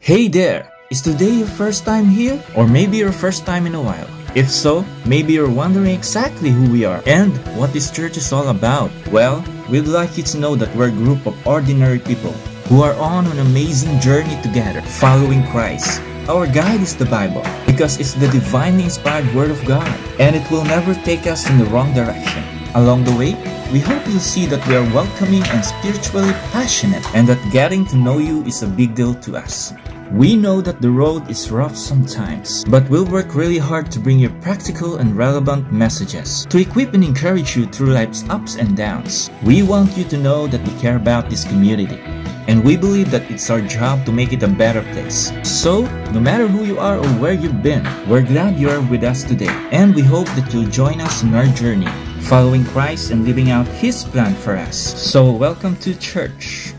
Hey there! Is today your first time here? Or maybe your first time in a while? If so, maybe you're wondering exactly who we are and what this church is all about. Well, we'd like you to know that we're a group of ordinary people who are on an amazing journey together, following Christ. Our guide is the Bible because it's the divinely inspired Word of God, and it will never take us in the wrong direction. Along the way, we hope you'll see that we are welcoming and spiritually passionate, and that getting to know you is a big deal to us. We know that the road is rough sometimes, but we'll work really hard to bring you practical and relevant messages to equip and encourage you through life's ups and downs. We want you to know that we care about this community, and we believe that it's our job to make it a better place. So, no matter who you are or where you've been, we're glad you are with us today, and we hope that you'll join us in our journey, following Christ and living out His plan for us. So, welcome to church.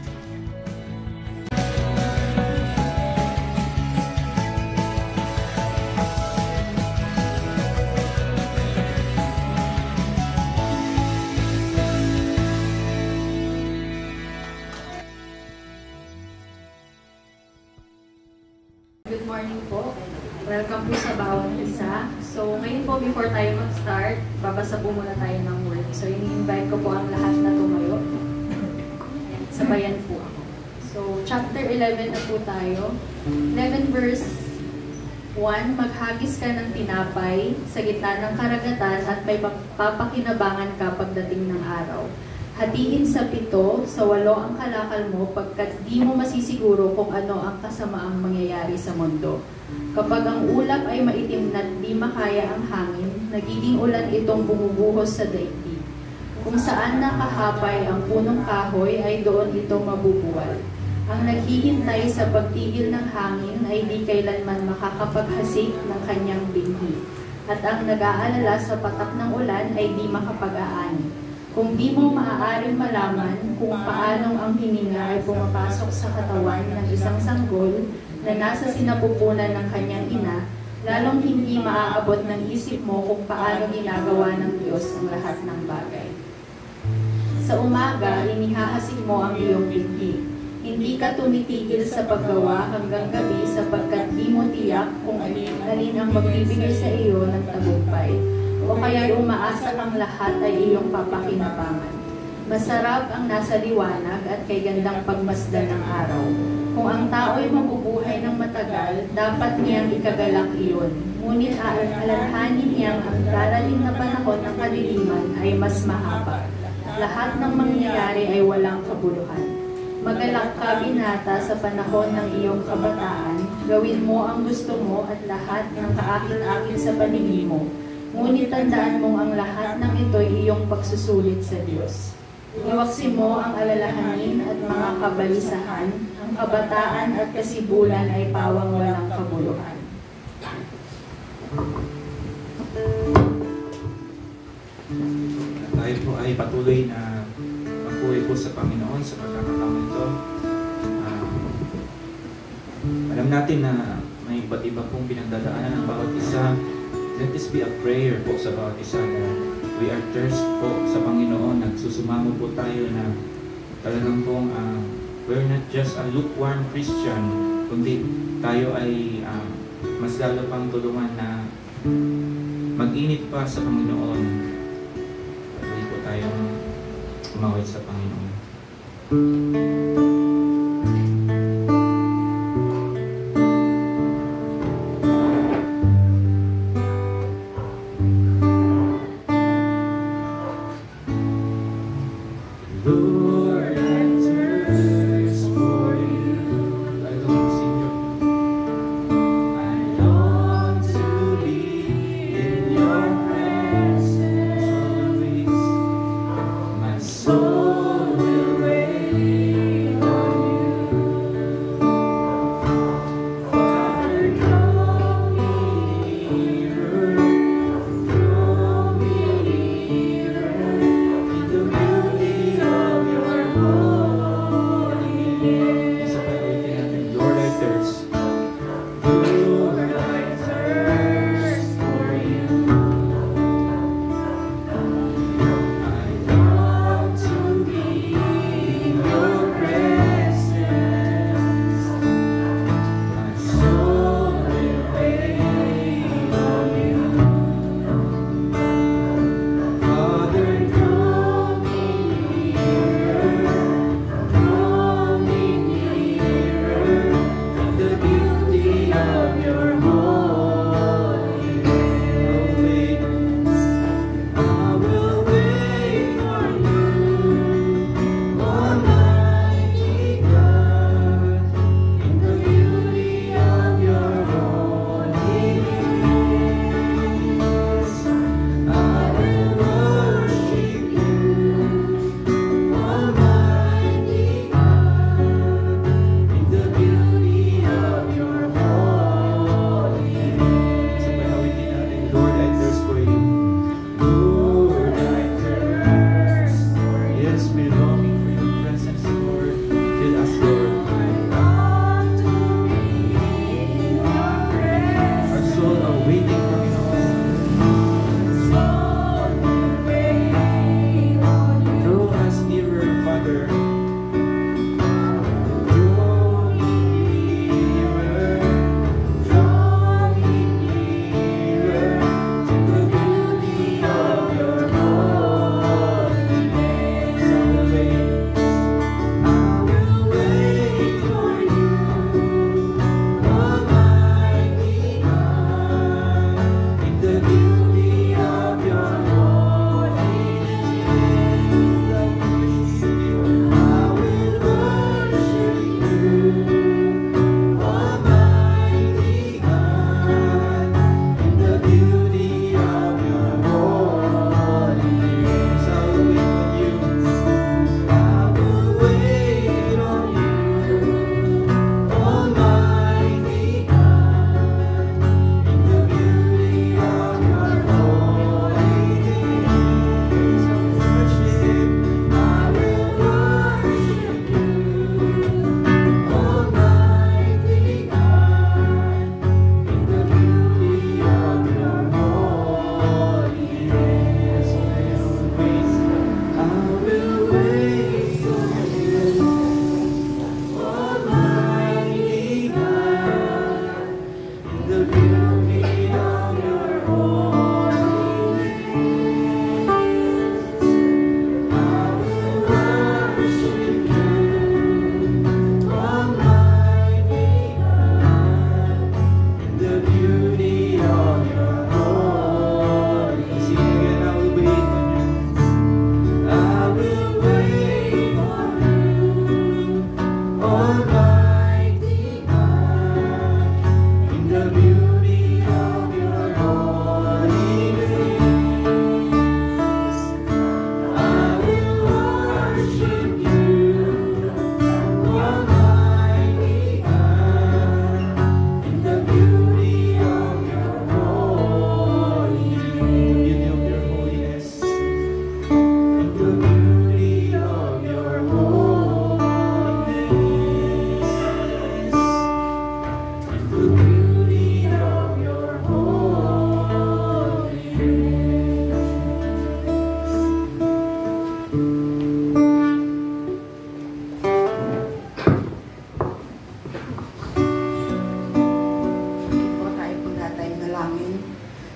Good morning po. Welcome po sa bawat isa. So, ngayon po, before tayo mag-start, babasa po muna tayo ng word. So, ini-invite ko po ang lahat na tumayo. Sabayan po ako. So, chapter 11 na po tayo. 11 verse 1, maghagis ka ng tinapay sa gitna ng karagatan at may papakinabangan ka pagdating ng araw. Hatiin sa 7, sa 8 ang kalakal mo pagkat di mo masisiguro kung ano ang kasamaang mangyayari sa mundo. Kapag ang ulap ay maitim na di makaya ang hangin, nagiging ulan itong bumubuhos sa daigdig. Kung saan nakahapay ang punong kahoy ay doon ito mabubuwal. Ang naghihintay sa pagtigil ng hangin ay di kailanman makakapaghasik ng kanyang binhi. At ang nag-aalala sa patak ng ulan ay di makapag-aani. Kung di mo maaaring malaman kung paanong ang hininga ay pumapasok sa katawan ng isang sanggol na nasa sinapupunan ng kanyang ina, lalong hindi maaabot ng isip mo kung paano ginagawa ng Diyos ang lahat ng bagay. Sa umaga, inihahasik mo ang iyong binhi. Hindi ka tumitigil sa paggawa hanggang gabi sapagkat di mo tiyak kung alin ang magbibigay sa iyo ng tagumpay. O kaya umaasa kang lahat ay iyong papakinabangan. Masarap ang nasa liwanag at kay gandang pagmasdan ng araw. Kung ang tao'y mabubuhay ng matagal, dapat niyang ikagalak iyon. Ngunit alalhanin niyang ang darating na panahon ng kadiliman ay mas mahaba. Lahat ng mangyayari ay walang kabuluhan. Magalak ka, binata, sa panahon ng iyong kabataan. Gawin mo ang gusto mo at lahat ng kaakit-akit sa paningin mo. Ngunit tandaan mong ang lahat ng ito'y iyong pagsusulit sa Diyos. Iwaksi mo ang alalahanin at mga kabalisahan, ang kabataan at kasibulan ay pawang walang kabuluhan. Tayo po ay patuloy na magpuri po sa Panginoon sa pagkakataon ito. Alam natin na may iba't iba pong pinagdadaanan ng bawat isa. Let this be a prayer po sa bawat isa na we are thirst po sa Panginoon. Nagsusumamo po tayo na talagang pong we're not just a lukewarm Christian, kundi tayo ay mas lalo pang tulungan na mag-init pa sa Panginoon. Patuloy po tayong umawit sa Panginoon. Your we're longing for your presence, Lord. Fill us, Lord. Our soul are waiting, Panginoon. Draw us nearer, Father.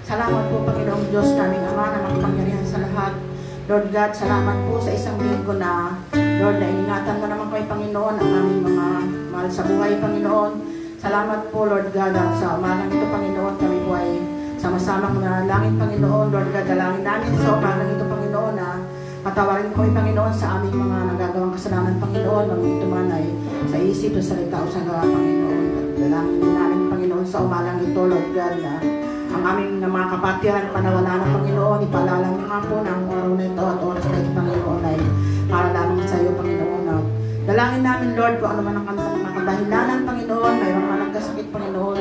Salamat po, Panginoong Diyos, naming Ama na makapangyarihan sa lahat. Lord God, salamat po sa isang linggo na, Lord, na ingatan mo naman kami, Panginoon, ang aming mga mahal sa buhay, Panginoon. Salamat po, Lord God, at sa umagang ito, Panginoon, kami po ay sama-samang nanalangin, Panginoon. Lord God, dalangin namin sa umagang ito, Panginoon, na patawarin kami, Panginoon, sa aming mga nagagawang kasalanan, Panginoon, mga ito man ay sa isip, sa salita o sa gawa, Panginoon. At dalangin din namin, Panginoon, sa umagang ito, Lord God, na ang aming mga kapatiran, panawala ng Panginoon, ipaalala mo nga po ng araw na ito at oras na ito, Panginoon, ay para lamang sa iyo, Panginoon. At dalangin namin, Lord, kung ano man ang mga kadahilanan, Panginoon, mayroon man nagkasakit, Panginoon,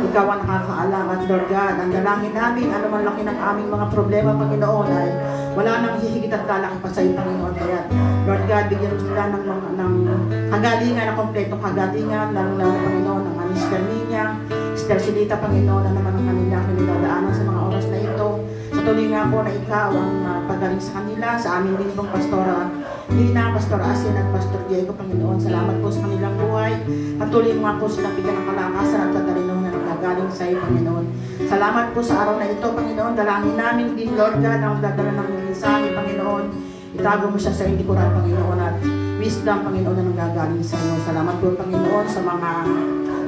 ikaw ang nakakaalam. At Lord God, ang dalangin namin, ano man laki ng aming mga problema, Panginoon, ay wala nang hihigit at lalaki pa sa iyo, Panginoon. Kaya, Lord God, bigyan mo sila ng kagalingan, ng kompletong kagalingan, lalo-lalo, Panginoon, ng Minister Ninya, Silita, Panginoon, na naman ang kanilang pinagdadaanan sa mga oras na ito. Patuloy nga po na ikaw ang pagaling sa kanila, sa aming din pong Pastora Lina, Pastor Asin at Pastor Diego, Panginoon. Salamat po sa kanilang buhay. Patuloy nga po silang bigyan ng kalakasan at katalinaw na nagagaling sa iyo, Panginoon. Salamat po sa araw na ito, Panginoon. Dalangin namin din, Lord God, ang dadala ng mensahe, Panginoon. Itago mo siya sa hindi kuran, Panginoon, at wisdom, Panginoon, na nanggagaling sa iyo. Salamat po, Panginoon,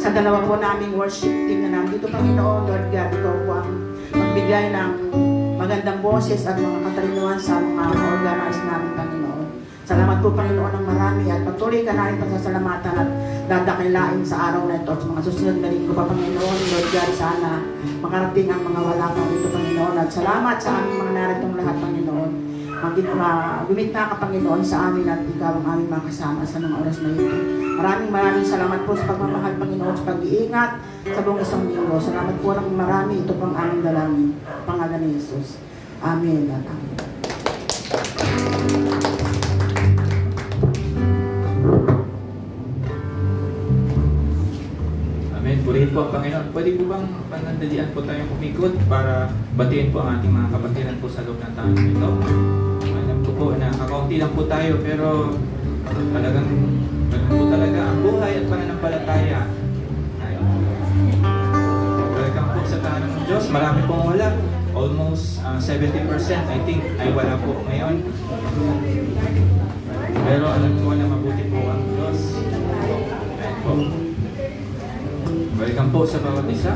sa dalawa po naming worship team na nandito, Panginoon. Lord God, ikaw po ang magbigay ng magandang boses at mga katalinuhan sa mga organized namin, Panginoon. Salamat po, Panginoon, ng marami at patuloy ka namin pasasalamatan at dadakilain sa araw na ito at sa mga susunod na linggo pa, Panginoon. Lord God, sana makarating ang mga wala pa dito, Panginoon. At salamat sa aming mga naritong lahat, Panginoon. Gumit na ka, Panginoon, sa amin at ikaw ang aming mga kasama sa mga oras na ito. Maraming salamat po sa pagmamahal, Panginoon, sa pag-iingat sa buong isang linggo. Salamat po ng marami. Ito pang aming dalangin. Pangalan ni Jesus. Amen at amen. po ang Panginoon. Pwede po bang panandalian po tayong umikot para batiin po ang ating mga kapatiran po sa loob ng tayo ito? Alam ko po na kakaunti lang po tayo, pero talagang ganun po talaga ang buhay at pananampalataya. Welcome po sa tahanan ng Diyos. Marami pong wala. Almost 70% I think ay wala po ngayon. Pero alam ko na mabuti po ang Diyos. Ayan po. Welcome po sa bawat isa.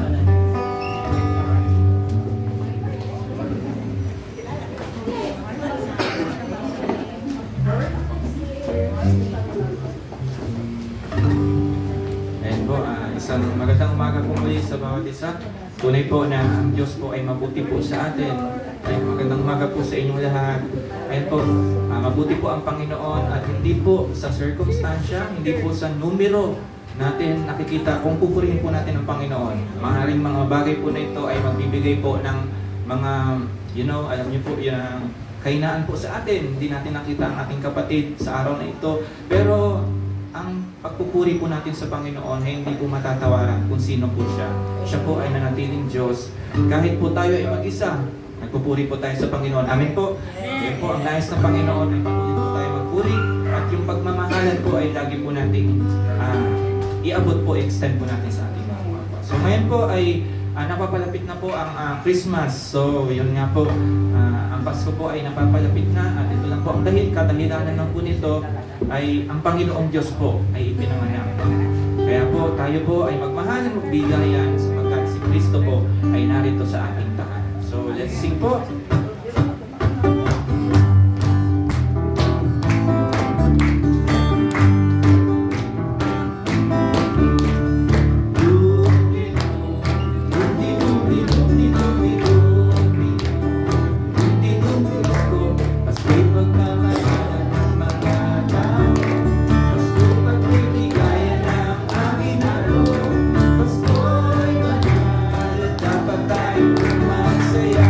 Ayan po, isang magandang umaga po muli sa bawat isa. Tunay po na ang Diyos po ay mabuti po sa atin. Ay magandang umaga po sa inyong lahat. Ayan po, mabuti po ang Panginoon at hindi po sa circumstansya, hindi po sa numero natin nakikita kung pupurihin po natin ang Panginoon. Maaaring mga bagay po na ito ay magbibigay po ng mga, alam niyo po, yung kahinaan po sa atin. Hindi natin nakita ang ating kapatid sa araw na ito. Pero ang pagpupuri po natin sa Panginoon ay hindi po matatawaran kung sino po siya. Siya po ay nanatiling Diyos. Kahit po tayo ay mag-isa, nagpupuri po tayo sa Panginoon. Amen po. Yan po ang nais ng Panginoon ay patuloy po tayo magpuri. At yung pagmamahalan po ay lagi po natin iabot po, extend po natin sa ating mga kapwa. So ngayon po ay napapalapit na po ang Christmas. So yun nga po, ang Pasko po ay napapalapit na at ito lang po ang kadahilanan ng po nito ay ang Panginoong Diyos po ay ipinanganak. Kaya po tayo po ay magmahalan, magbigayan sapagkat si Kristo po ay narito sa ating tahanan. So let's sing po. Dapat tayo magsaya.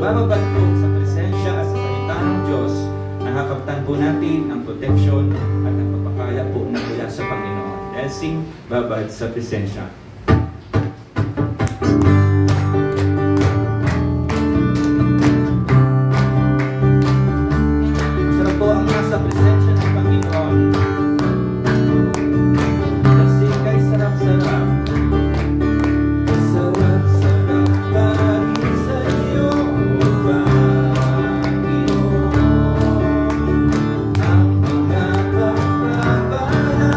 bababad po sa presensya at sa salita ng Diyos, nakakaptan po natin ang protection at ang pagpapala po na mula sa Panginoon. Let's sing Babad sa Presensya. Sarap po ang nasa presensya ng Panginoon. Let's sing kay sarap-sarap. Sarap-sarap pa rin sa iyo, Panginoon. Ang mga pagpapala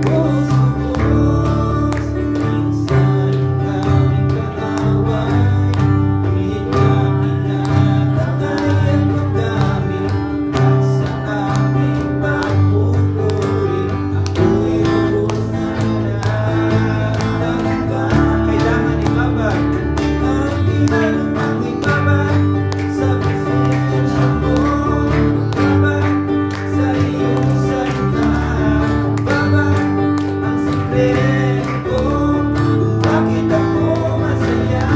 ubos-ubos, minsan kaming kaaway, pilit namin natatay ang magdamit, at sa aming pagpupuri, ako'y lubos na nagtangka. Kailangan ibabad ang tinalupang ibabad sa presensya mo, babad sa iyong salita, babad ang sikreto kung bakit ako masaya.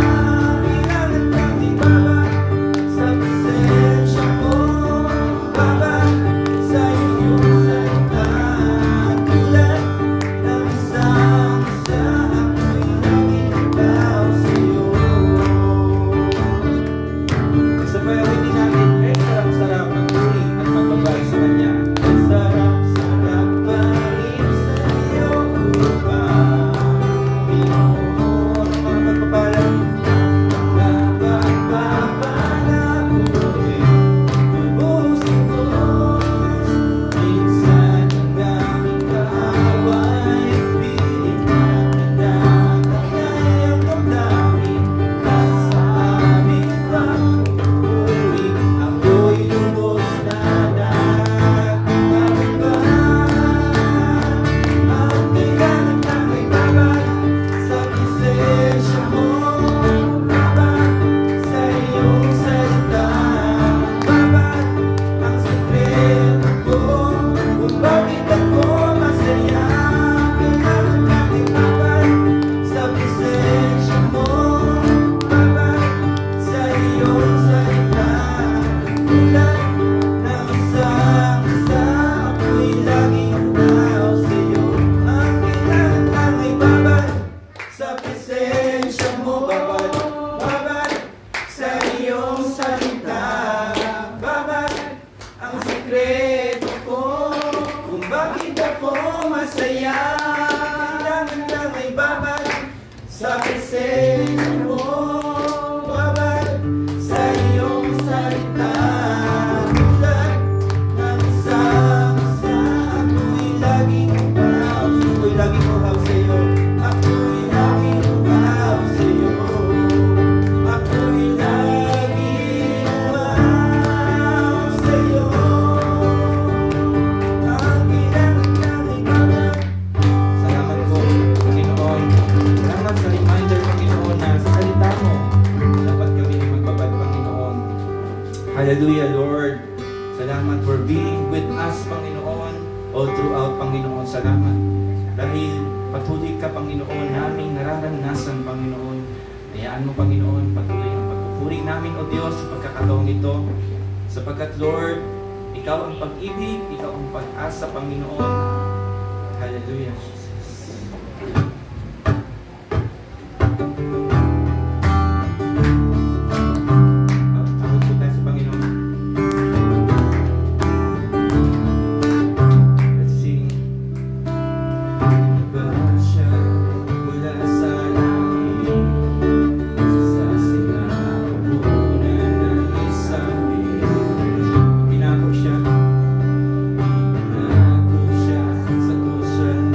Kailangan kang ibabad sa presensya mo, babad sa iyong salita, tulad ng isang isa ako'y nangingibaw sa iyo. Sabayaw din natin, kay sarap-sarap ang puri at pagbabay sa Kanya. Sarap-sarap pa rin sa iyo, Panginoon. Ang mga pagpapala, mga pagpapala puri, ubos-ubos, minsan ang aming kaaway, pilit namin natatay ang damdamin, at sa aming pagpupuri, ako'y lubos na nagpapagpapala. Ang kailangan kang ibabad sa presensya mo, babad sa iyong salita, babad ang sikreto ko kung bakit ako masaya. Kailangan kang ibabad sa presensya mo, babad sa iyong salita, tulad ng isang isa ako'y laging daw sa iyo. Ang kailangan kang ibabad sa presensya mo, babad, babad sa iyong salita, babad ang sikreto ko kung bakit ako masaya. Kailangan kang ibabad sa presensya mo, babad sa iyong salita, tulad ng isang isa ako'y laging uhaw. Ako'y laging uhaw sa iyo, ako'y laging uhaw sa iyo, ako'y laging uhaw sa iyo. Ang kailangan kang ibabad. Salamat po, Panginoon. Salamat sa reminder, Panginoon, na sa salita mo dapat kami magbabad, Panginoon. Hallelujah, Lord. Salamat for being with us, Panginoon, all throughout, Panginoon. Salamat. Dahil patuloy ka, Panginoon, naming nararanasan, Panginoon. Hayaan mo, Panginoon, patuloy ang pagpupuri namin, O Diyos, sa pagkakataong ito. Sapagkat, Lord, Ikaw ang pag-ibig, Ikaw ang pag-asa, Panginoon. Hallelujah, Jesus. Takot po tayo sa Panginoon. Let's sing. Iba siya mula sa langit, sa sinapunan ng isang biyaya. Pinako siya sa kusang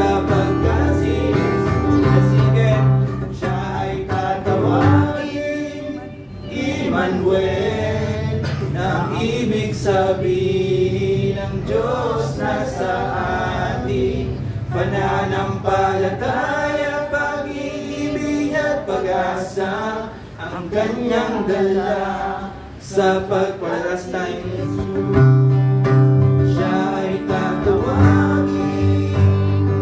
sapagkat si Jesus, sige, siya ay tatawagin Emmanuel, nang ibig sabihin ng Diyos na sa atin, pananampalataya, pag-ibig at pag-asa ang kanyang dala sa pagparas time. Siya ay tatawagin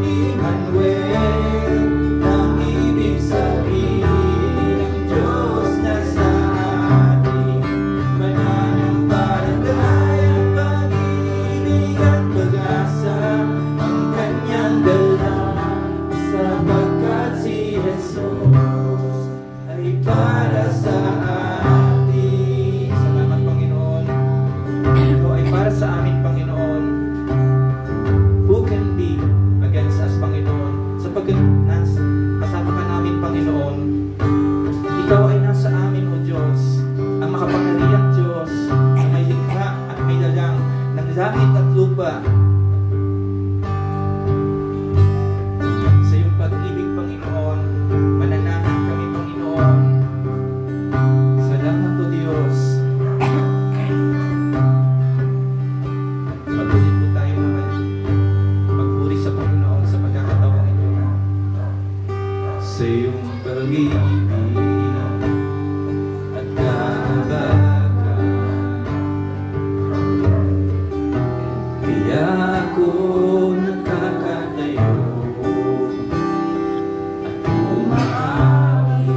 Emmanuel, nang ibig sabihin ng Diyos na sa atin, pananampalataya, pag-ibig at pag-asa ang kanyang dala, sapagkat si Jesus ay para sa atin. Salamat, Panginoon. Ito ay para sa amin, Panginoon. Who can be against us, Panginoon? Sapagkat kasama ka namin, Panginoon. Ikaw ay nasa amin, O Diyos, ang makapangyarihang Diyos na may likha at may lalang ng langit at lupa. Sa iyong pag-ibig, Panginoon, mananahan kami, Panginoon. Salamat, O Diyos. Patuloy po tayo naman magpuri sa Panginoon sa pagkakataong ito. Sa iyong pag-ibig at kahabagan, kaya ako nakakatayo at umaawi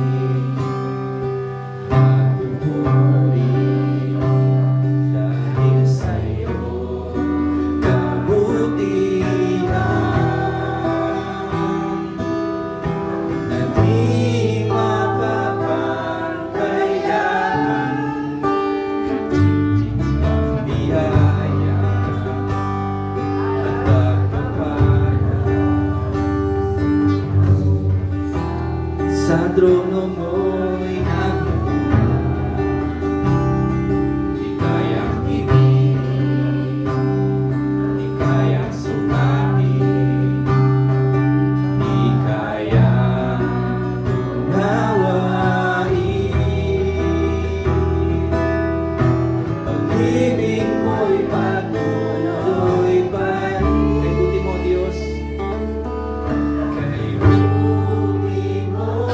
at pupuri dahil sa iyong kabutihan na di mapapagpayahan, biyaya at pagpapala. Sa trono mo'y nagmumula, di kayang ibigin, di kayang sukatin, di kayang unawain. Pag-ibig mo'y patuloy pa rin. Kay buti mo, Diyos. Kay buti mo,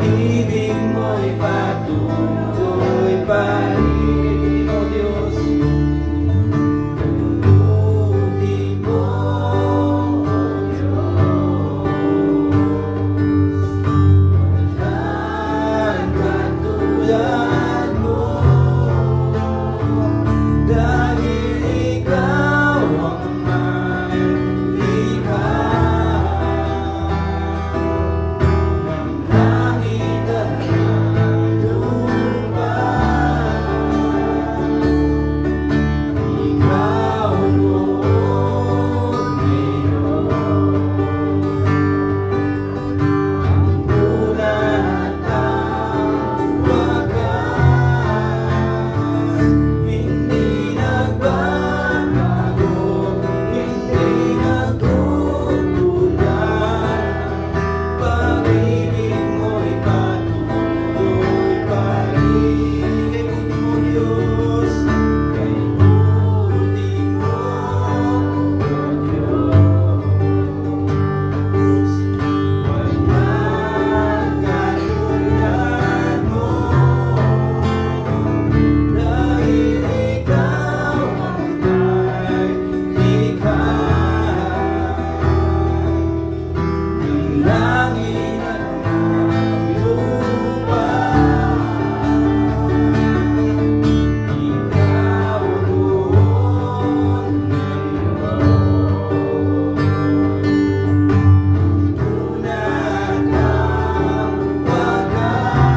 pag-ibig mo'y patuloy pa rin, O Diyos. Ultimo, O Diyos. Walang katulad mo, dahil ikaw ang may likha ng langit at ng lupa. Ikaw noon ngayon, ang una at ang wakas, hindi nagbabago, hindi nagkukulang. Pag-ibig mo'y patuloy pa rin, kay ultimo Diyos, kay ultimo Diyos. Walang katulad mo, dahil ikaw ang may likha ng langit at ng lupa. Ikaw noon ngayon, una at ang wakas,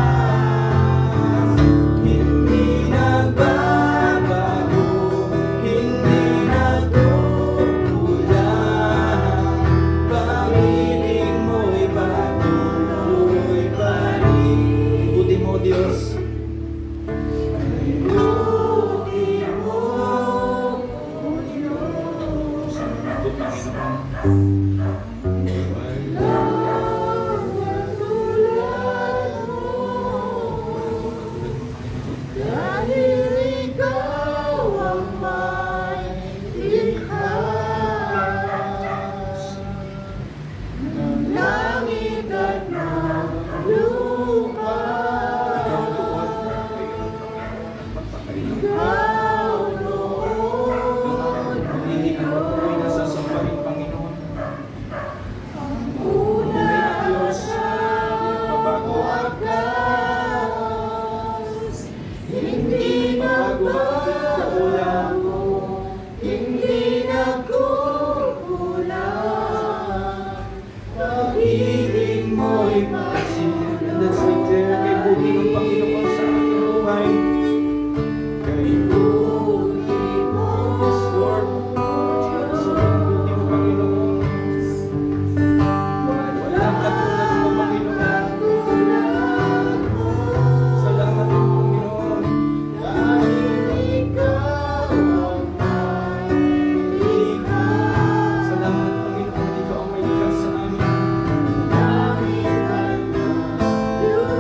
hindi nagbabago, hindi nagkukulang. Pag-ibig mo'y patuloy pa rin. Ultimo Diyos. Ultimo, O Diyos. Salamat, Panginoon. Dahil ikaw ang may likha ng langit at ng lupa. Ikaw noon Hindi ka na tuloy na sasampahin, Panginoon. ang una Diyos, ang wakas, hindi nagbabago, hindi nagkukulang. Pag-ibig mo'y patuloy. Let's declare kay buti ng Panginoon sa ating buhay. Kay Ultimo, Yes, Lord. Sobrang buti mo, Panginoon. Walang katulad mo, Panginoon. Salamat po, Panginoon. dahil ikaw ang may likha. Salamat, Panginoon. Ikaw ang may likha sa amin. Langit at ng lupa.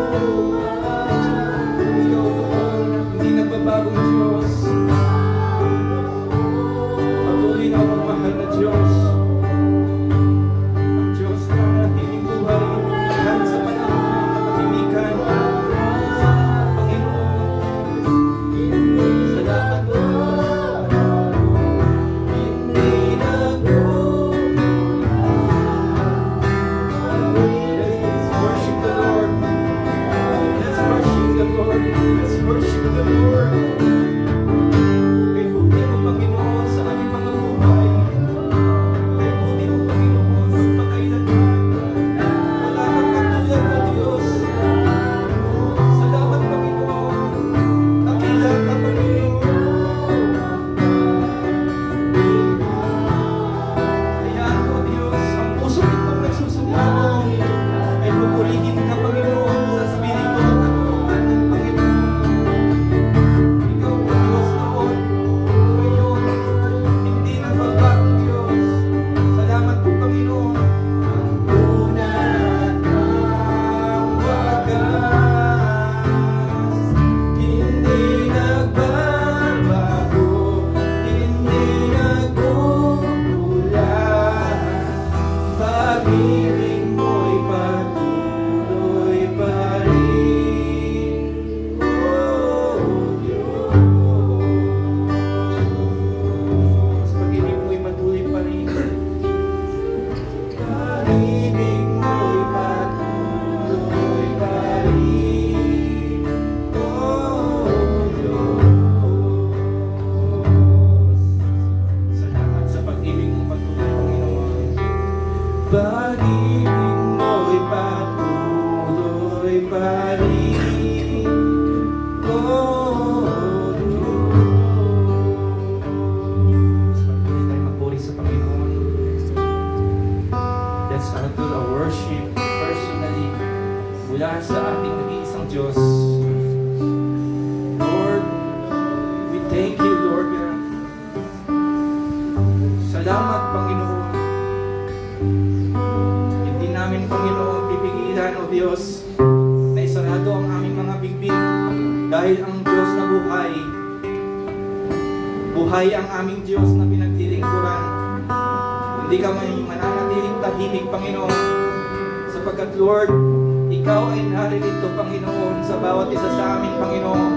Buhay ang aming Diyos na pinaglilingkuran. Hindi ka may mananatiling tahimik, Panginoon, sapagkat, Lord, Ikaw ay naririto, Panginoon, sa bawat isa sa amin, Panginoon.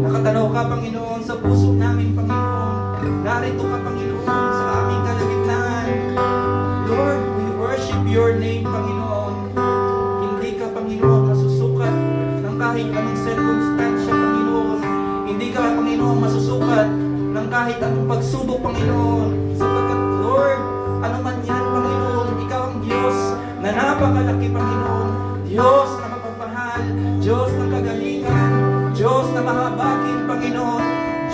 Nakatanaw ka, Panginoon, sa puso namin, Panginoon. Narito ka, Panginoon, sa aming kalagitnaan. Lord, we worship Your name, Panginoon. Hindi ka, Panginoon, masusukat ng kahit anong circumstansya, Panginoon. Hindi ka, Panginoon, masusukat ng kahit anong pagsubok, Panginoon. Sapagkat, Lord, ano man yan, Panginoon, Ikaw ang Diyos na napakalaki, Panginoon. Diyos na mapagmahal, Diyos ng kagalingan, Diyos na mahabagin, Panginoon.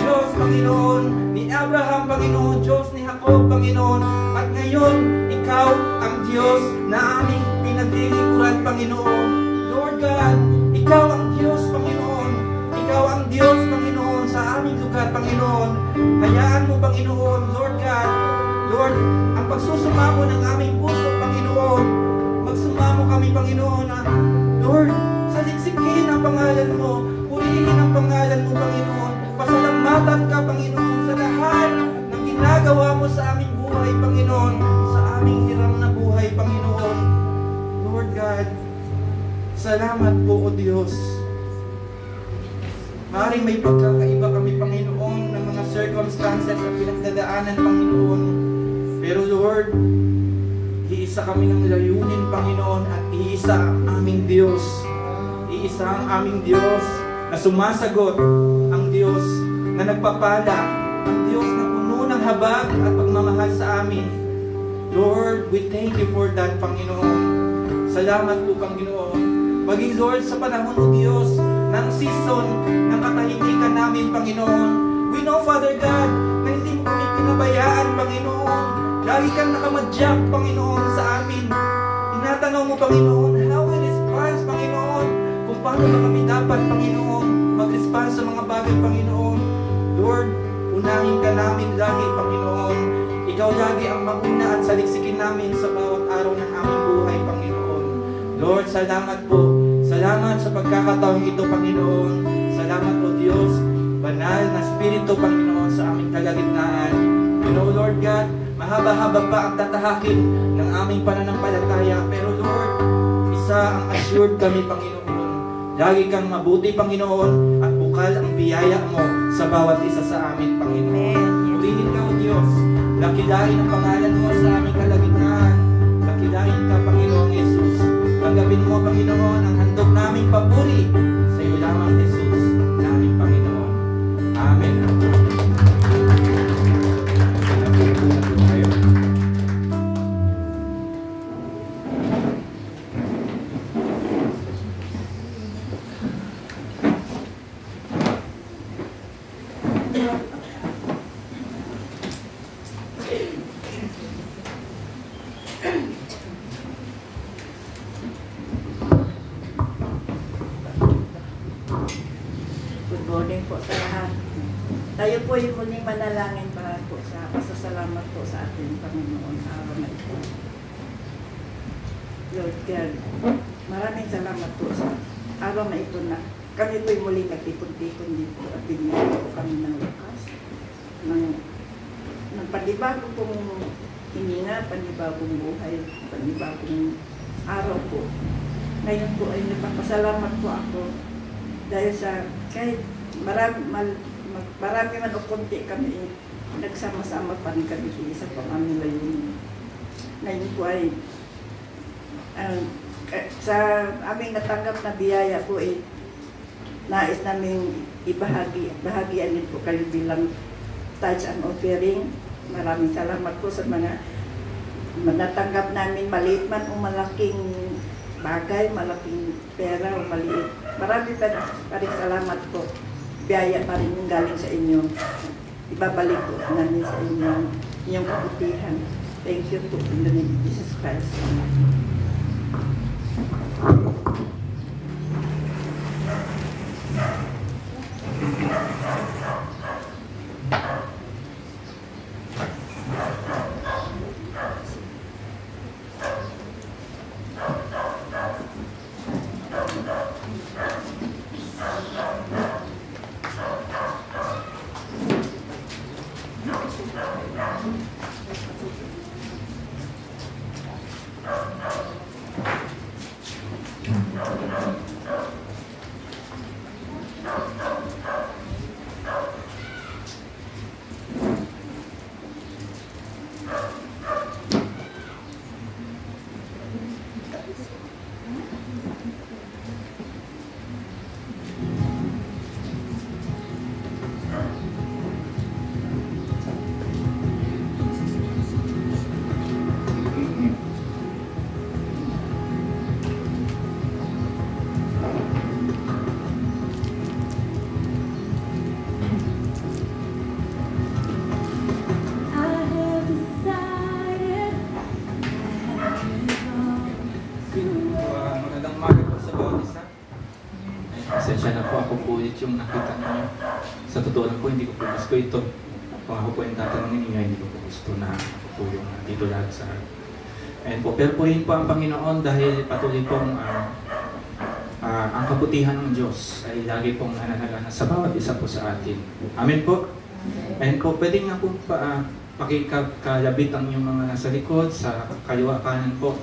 Diyos, Panginoon, ni Abraham, Panginoon, Diyos ni Jacob, Panginoon. At ngayon, Ikaw ang Diyos na aming pinaglilingkuran, Panginoon. Lord God, Ikaw ang Diyos, Panginoon. Ikaw ang Diyos, Panginoon, sa aming lugar, Panginoon. Hayaan mo, Panginoon, Lord God, Lord, ang pagsusumamo ng aming puso, Panginoon. Magsumamo kami, Panginoon, na, Lord, saliksikin ang pangalan mo, purihin ang pangalan mo, Panginoon. Pasalamatan ka, Panginoon, sa lahat ng ginagawa mo sa aming buhay, Panginoon, sa aming hiram na buhay, Panginoon. Lord God, salamat po, O Diyos. Maaaring may pagkakaiba kami, Panginoon, ng mga circumstances na pinagdadaanan, Panginoon. Pero Lord, iisa kami ng layunin, Panginoon, at iisa ang aming Diyos. Iisa ang aming Diyos na sumasagot, ang Diyos na nagpapala, ang Diyos na puno ng habag at pagmamahal sa amin. Lord, we thank you for that, Panginoon. Salamat po, Panginoon. Maging Lord, sa panahon o Diyos, ng season ng katahimikan namin, Panginoon. We know, Father God, na hindi mo kami pinabayaan, Panginoon. Lagi kang nakamadyak, Panginoon, sa amin. Tinatanong mo, Panginoon, how we respond, Panginoon, kung paano ba kami dapat, Panginoon, mag-respond sa mga bagay, Panginoon. Lord, unahin ka namin lagi, Panginoon. Ikaw lagi ang mauna at saliksikin namin sa bawat araw ng aming buhay, Panginoon. Lord, salamat po. Salamat sa pagkakataong ito, Panginoon. Salamat, O Diyos, banal na Espiritu, Panginoon, sa aming kalagitnaan. You know, Lord God, mahaba-haba pa ang tatahakin ng aming pananampalataya. Pero Lord, isa ang assured kami, Panginoon. Lagi kang mabuti, Panginoon, at bukal ang biyaya mo sa bawat isa sa amin, Panginoon. Purihin ka, O Diyos. Lakilain ang pangalan mo sa aming kalagitnaan. Lakilain ka, Panginoong Jesus. Tanggapin mo, Panginoon, ang handog naming papuri sa iyo lamang, Jesus, naming Panginoon. Amen. Tayo po yung muling manalangin para po sa pasasalamat po sa ating Panginoon sa araw na ito. Lord God, maraming salamat po sa araw na ito na kami po yung muling nagtipon-tipon dito at binigyan po kami ng lakas, ng panibago pong hininga, panibagong buhay, panibagong araw po. Ngayon po ay nagpapasalamat po ako dahil sa kahit marami man o konti kami nagsama-sama pa rin kami sa pang aming layunin. Ngayon po ay sa aming natanggap na biyaya po nais naming bahagian din po kayo bilang tithes and offering. Maraming salamat po sa mga natanggap namin, maliit man o malaking bagay, malaking pera o maliit. Marami pa rin salamat po. Biyaya pa rin yung galing sa inyo. Ibabalik po namin sa inyong kabutihan. Thank you po in the name of Jesus Christ. Pasensya na po, ako po ulit yung nakita niyo. Sa totoo lang po, hindi ko po gusto ito. Kung ako po yung tatanungin niyo, hindi ko po gusto na ako po yung dito lahat sa and po, pero po yun po ang Panginoon dahil patuloy pong ang kabutihan ng Diyos ay lagi pong nananagana sa bawat isa po sa atin. Amen po. And po, pwede nga po pakikalabit ang yung mga nasa likod, sa kaliwa kanan po.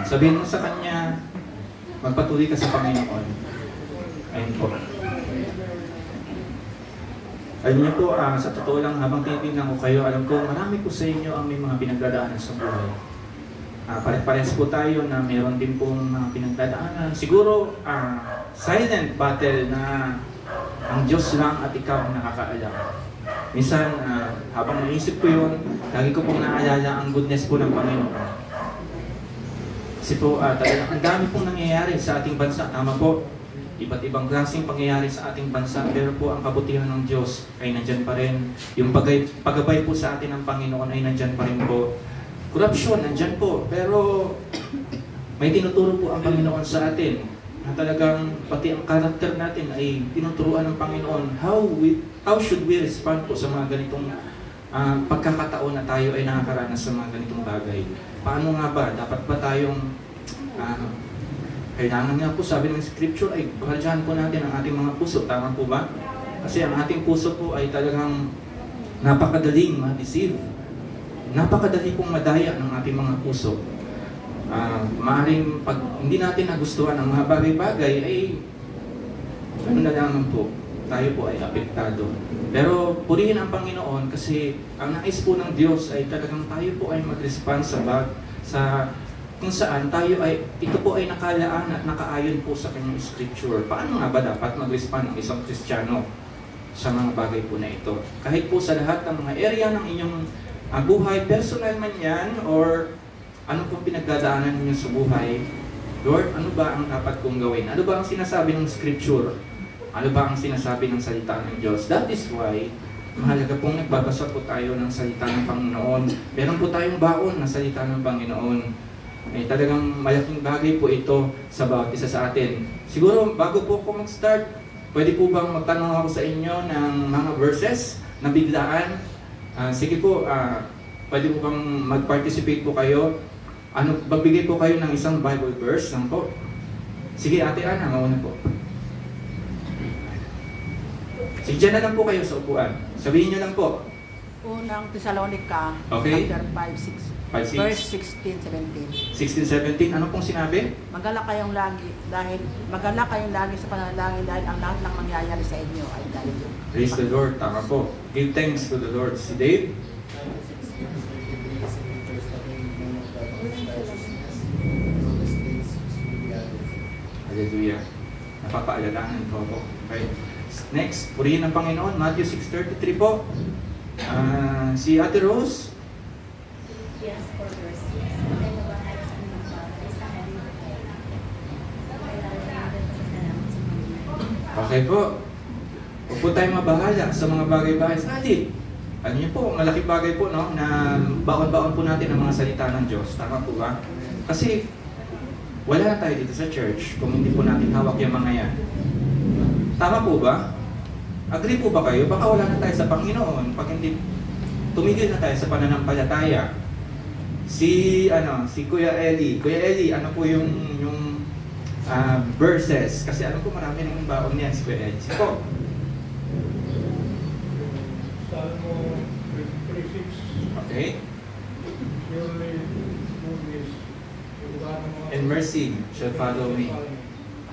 Sabihin mo sa Kanya, magpatuloy ka sa Panginoon. Ayun po. Alam niyo po, sa totoo lang, habang tinitingnan ko kayo, alam ko, marami po sa inyo ang may mga pinagdadaanan sa buhay. Pare-pares po tayo na mayroon din pong mga pinagdadaanan. Siguro, silent battle na ang Diyos lang at ikaw ang nakakaalam. Minsan, habang naisip ko yun, lagi ko pong naalala ang goodness po ng Panginoon. Kasi po, talagang ang dami pong nangyayari sa ating bansa. Tama po. Iba't ibang klaseng pangyayari sa ating bansa, pero po ang kabutihan ng Diyos ay nandyan pa rin. Yung paggabay po sa atin ng Panginoon ay nandyan pa rin po. Corruption, nandyan po. Pero may tinuturo po ang Panginoon sa atin na talagang pati ang karakter natin ay tinuturuan ng Panginoon. How should we respond po sa mga ganitong pagkakataon na tayo ay nakakaranas sa mga ganitong bagay? Paano nga ba? Dapat ba tayong kailangan nga po, sabi ng scripture, ay bahalyahan po natin ang ating mga puso. Tama po ba? Kasi ang ating puso po ay talagang napakadaling ma-deceive. Napakadali pong madaya ng ating mga puso. Maaaring pag hindi natin nagustuhan ang mga bagay-bagay, ay ano na naman po, tayo po ay apektado. Pero purihin ang Panginoon kasi ang nais po ng Diyos ay talagang tayo po ay mag-respond sa kung saan tayo ay, ito po ay nakalaan at nakaayon po sa kanyang scripture. Paano nga ba dapat mag-respond ng isang Kristiyano sa mga bagay po na ito? Kahit po sa lahat ng mga area ng inyong buhay, personal man yan, or ano pong pinagdadaanan ninyo sa buhay, Lord, ano ba ang dapat kong gawin? Ano ba ang sinasabi ng scripture? Ano ba ang sinasabi ng salita ng Diyos? That is why, mahalaga pong nagbabasa po tayo ng salita ng Panginoon. Meron po tayong baon na salita ng Panginoon. Talagang malaking bagay po ito sa bawat isa sa atin. Siguro, bago po ako mag-start, pwede po bang magtanong ako sa inyo ng mga verses na biglaan? Sige po, pwede po bang mag-participate po kayo? Magbigay po kayo ng isang Bible verse lang po. Sige, Ate Ana, mauna po. Sige, dyan na lang po kayo sa upuan. Sabihin nyo lang po. Unang Thessalonica, Okay. chapter 5:6. 5:6. Verse 16-17. 16-17, ano pong sinabi? Magalak kayong lagi sa panalangin dahil ang lahat ng mangyayari sa inyo ay dahil yun. Praise the Lord, tama po. Give thanks to the Lord. Si Dave? Hallelujah. Napapaalalahanan ko po. Okay. Next, purihin ang Panginoon. Matthew 6:33 po. Si Ate Rose. Yes, for verse 6. Patay na ba tayo sa inyong bagay sa kanyang Okay po. Huwag po tayong mabahala sa mga bagay-bagay sa atin. Ano niyo po, malaking bagay po, no, na baon-baon po natin ang mga salita ng Diyos. Tama po ba? Kasi wala na tayo dito sa church kung hindi po natin hawak yung mga yan. Tama po ba? Agree po ba kayo? Baka wala na tayo sa Panginoon pag hindi tumigil na tayo sa pananampalataya. Si Kuya Eli. Kuya Eli, ano po yung verses? Kasi alam ko marami ng baon niyan si Kuya Eli. Sige po. Salmo 36. Okay. Surely goodness And mercy shall follow me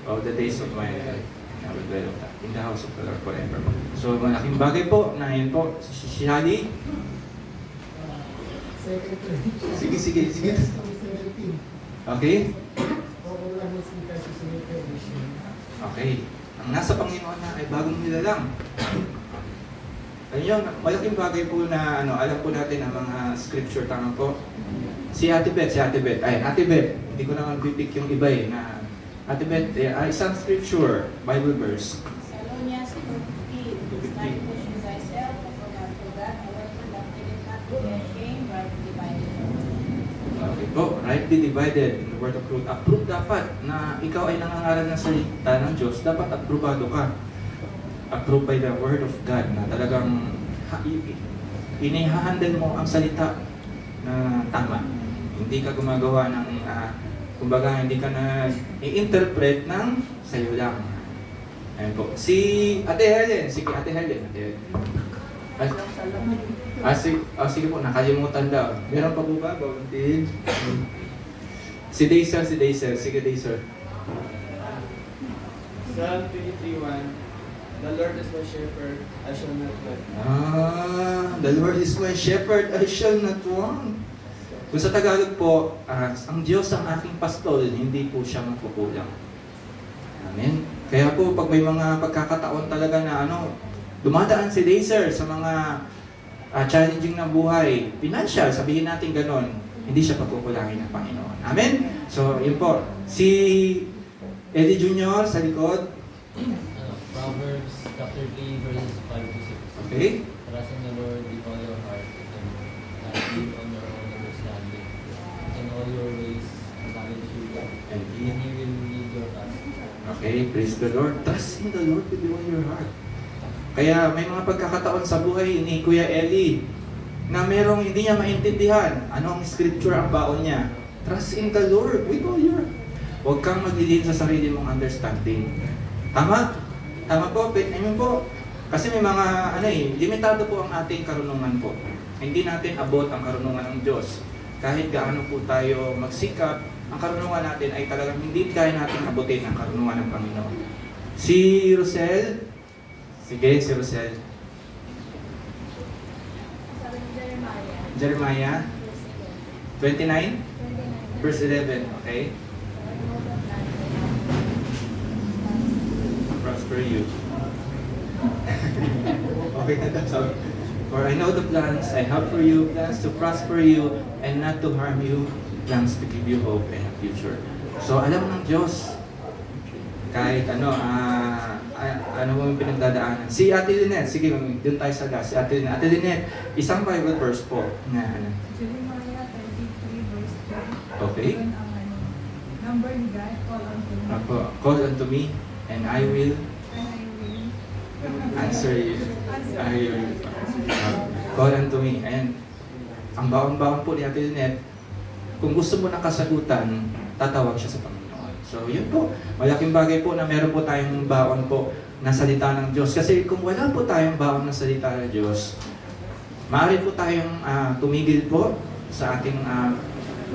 all the days of my life. I will dwell in the house of the Lord forever. So malaking bagay po na yun po. Si Shali. Sige. Okay? Okay. Ang nasa Panginoon na ay bagong nilalang. Ayun, malaking bagay po na alam po natin ang mga scripture, tama po. Si Ate Beth. Ay, Ate Beth, hindi ko naman pipick yung iba na Ate Beth, isang scripture, Bible verse. Thessalonians 2:15. Like pushing thyself, for God, I work for that, not to be ashamed, rightly divided. Okay po, rightly divided in the word of truth. Approve dapat na ikaw ay nangangaral ng salita ng Diyos, dapat aprobado ka. Approved by the word of God na talagang inihahandle mo ang salita na tama. Hindi ka gumagawa ng kumbaga hindi ka na i-interpret ng sayo lang. Ayan po. Si Ate Helen. Sige, Ate Helen. Sige po, nakalimutan daw. Meron pa po ba? Volunteer? Si Daysel. Sige, Daysel. Psalm 23:1. The Lord is my shepherd, I shall not want. The Lord is my shepherd, I shall not want. Kung sa Tagalog po, ang Diyos ang aking pastol, hindi po siya magkukulang. Amen. Kaya po, pag may mga pagkakataon talaga na dumadaan si Dazer sa mga challenging na buhay, financial, sabihin natin ganon, hindi siya pagkukulangin ng Panginoon. Amen? So, yun po. Si Eddie Jr. sa likod. Proverbs chapter 3 verses 5 to 6. Okay. Trust in the Lord with all your heart and not lean on your own understanding. In all your ways acknowledge you, and He will lead your path. Okay, praise the Lord. Trust in the Lord with all your heart. Kaya may mga pagkakataon sa buhay ni Kuya Eli na merong hindi niya maintindihan anong scripture ang baon niya. Trust in the Lord with all your heart. Huwag kang maglilin sa sarili mong understanding. Tama? Tama po, amen po. Kasi may mga, limitado po ang ating karunungan po. Hindi natin abot ang karunungan ng Diyos. Kahit gaano po tayo magsikap, ang karunungan natin ay talagang hindi kaya natin abutin ang karunungan ng Panginoon. Si Rosel. Sige, si Rosel. Jeremiah 29? Verse 11, okay? Prosper you. Okay na daw. For I know the plans I have for you, plans to prosper you and not to harm you, plans to give you hope and a future. So alam ng Diyos kahit ano mo yung pinagdadaanan. Si Ate Lynette, sige, doon tayo sa last. Si Ate Lynette. Ate Lynette, isang Bible verse po na Jeremiah 23 verse 2. Okay. Number ni God, call unto me. Call unto me and I will answer you. Call unto me. And ang baon-baon po ni Ate Lynette, kung gusto mo ng kasagutan, tatawag siya sa Panginoon. So yun po, malaking bagay po na meron po tayong baon po na salita ng Diyos. Kasi kung wala po tayong baon na salita ng Diyos, maaari po tayong tumigil po sa ating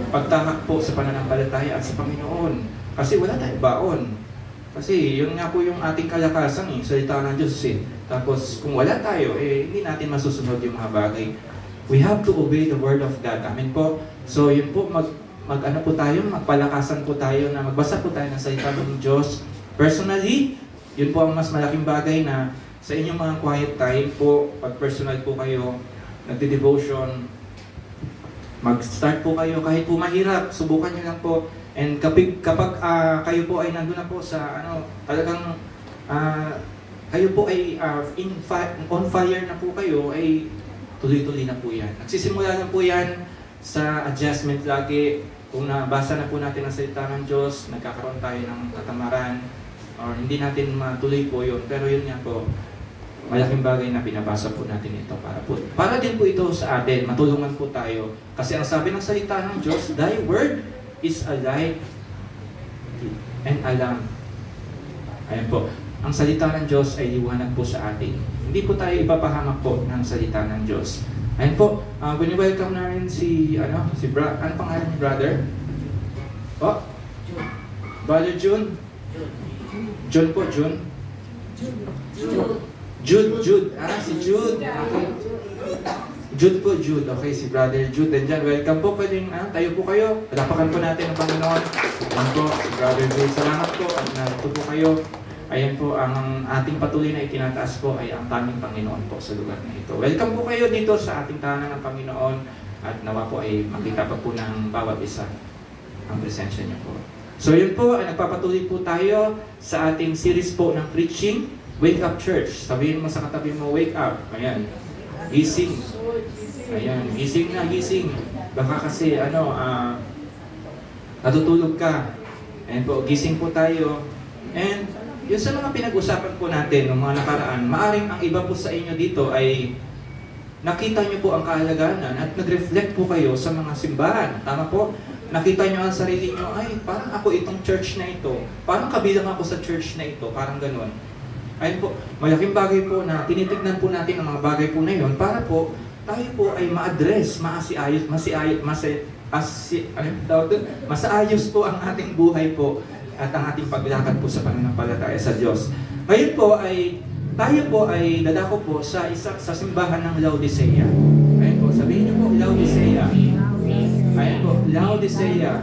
pagtahak po sa pananampalataya at sa Panginoon. Kasi wala tayong baon. Kasi yun nga po yung ating kalakasan salita ng Diyos Tapos kung wala tayo, hindi natin masusunod yung mga bagay. We have to obey the word of God. Amen po. So yun po, mag-ano po tayo, magpalakasan po tayo na magbasa po tayo ng salita ng Diyos. Personally, yun po ang mas malaking bagay na sa inyong mga quiet time po, pag personal po kayo, nagde-devotion, mag-start po kayo kahit po mahirap, subukan nyo lang po. And kapag kayo po ay nandun na po sa talagang kayo po ay on fire na po kayo, ay tuloy-tuloy na po yan. Nagsisimula na po yan sa adjustment lagi. Kung nabasa na po natin ang salita ng Diyos, nagkakaroon tayo ng katamaran, or hindi natin matuloy po yun. Pero yun nga po, malaking bagay na binabasa po natin ito para din po ito sa atin, matulungan po tayo. Kasi ang sabi ng salita ng Diyos, Thy word is a light and a lamp. Ayan po, ang salita ng Diyos ay liwanag po sa atin. Hindi po tayo ipapahamak po ng salita ng Diyos. Ayan po, welcome namin si ano pangalan ni brother? Oh, Brother June? June po, June? Jude. Si Jude. Okay. Jude po, Jude. Okay, si Brother Jude. And dyan, welcome po. Pwedeng, tayo po kayo. Palapakan po natin ang Panginoon. Ayan po, si Brother Jude. Salamat po at narito po kayo. Ayan po, ang ating patuloy na itinataas po ay ang tanging Panginoon po sa lugar na ito. Welcome po kayo dito sa ating tahanan ng Panginoon at nawa po ay makita pa po ng bawat isa ang presensya niya po. So yun po, nagpapatuloy po tayo sa ating series po ng preaching, Wake Up Church. Sabihin mo sa katabi mo, wake up. Ayan. Gising. Ayan. Gising na, gising. Baka kasi, natutulog ka. Ayan po, gising po tayo. And, yun sa mga pinag-usapan po natin ng mga nakaraan, maaring ang iba po sa inyo dito ay nakita nyo po ang kahalagahan at nag-reflect po kayo sa mga simbahan. Tama po? Nakita nyo ang sarili nyo, ay, parang ako itong church na ito. Parang kabilang ako sa church na ito. Parang ganun. Ayun po, malaking bagay po na tinitignan po natin ang mga bagay po na yun para po tayo po ay ma-address, masaayos po ang ating buhay po at ang ating paglakad po sa pananampalataya sa Diyos. Ngayon po ay tayo po ay dadako po sa simbahan ng Laodicea. Ayun po, sabihin niyo po Laodicea. Ayun po, Laodicea.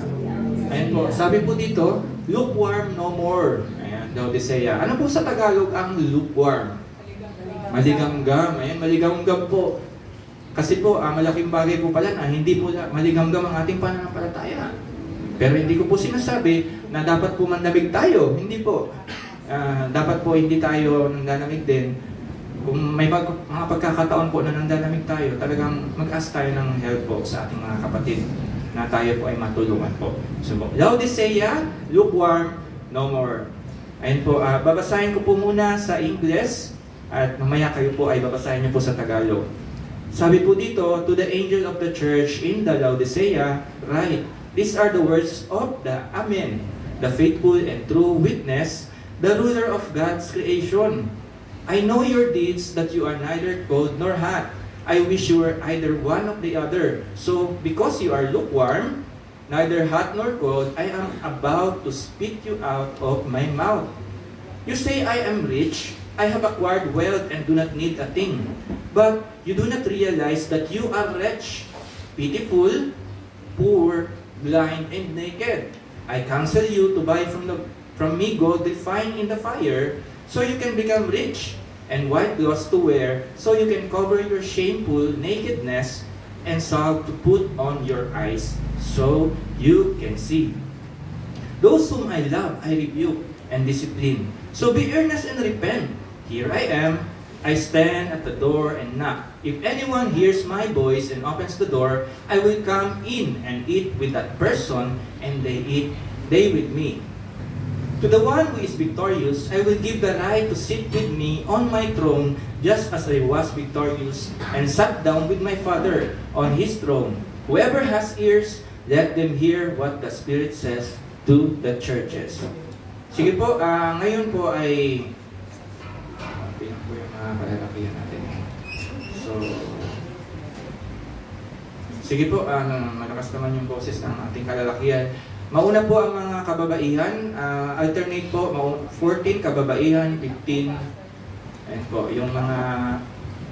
Ayun po, sabi po dito, lukewarm no more. Laodicea. Ano po sa Tagalog ang lukewarm? Maligamgam. Ayan, maligamgam po. Kasi po, malaking bagay po pala na hindi po maligamgam ang ating pananampalataya. Pero hindi ko po sinasabi na dapat po manlamig tayo. Hindi po. Dapat po hindi tayo nandanamig din. Kung may mga pagkakataon po na nandanamig tayo, talagang mag-ask tayo ng help po sa ating mga kapatid na tayo po ay matulungan po. So, Laodicea, lukewarm, no more. Ayun po, babasahin ko po muna sa English at mamaya kayo po ay babasahin niyo po sa Tagalog. Sabi po dito, to the angel of the church in the Laodicea, write, these are the words of the Amen, the faithful and true witness, the ruler of God's creation. I know your deeds, that you are neither cold nor hot. I wish you were either one of the other. So, because you are lukewarm, neither hot nor cold, I am about to spit you out of my mouth. You say, I am rich, I have acquired wealth and do not need a thing. But you do not realize that you are wretched, pitiful, poor, blind, and naked. I counsel you to buy from me gold refined in the fire, so you can become rich, and white clothes to wear, so you can cover your shameful nakedness, and salve to put on your eyes, so you can see. Those whom I love, I rebuke and discipline. So be earnest and repent. Here I am. I stand at the door and knock. If anyone hears my voice and opens the door, I will come in and eat with that person, and they with me. To the one who is victorious, I will give the right to sit with me on my throne, just as I was victorious and sat down with my Father on his throne. Whoever has ears, let them hear what the Spirit says to the churches. Sige po, ngayon po ay tingnan po yung mga kalalakihan natin. So, sige po, malakas naman yung boses ng ating kalalakihan. Mauna po ang mga kababaihan, alternate po, 14 kababaihan, 15. Ayan po, yung mga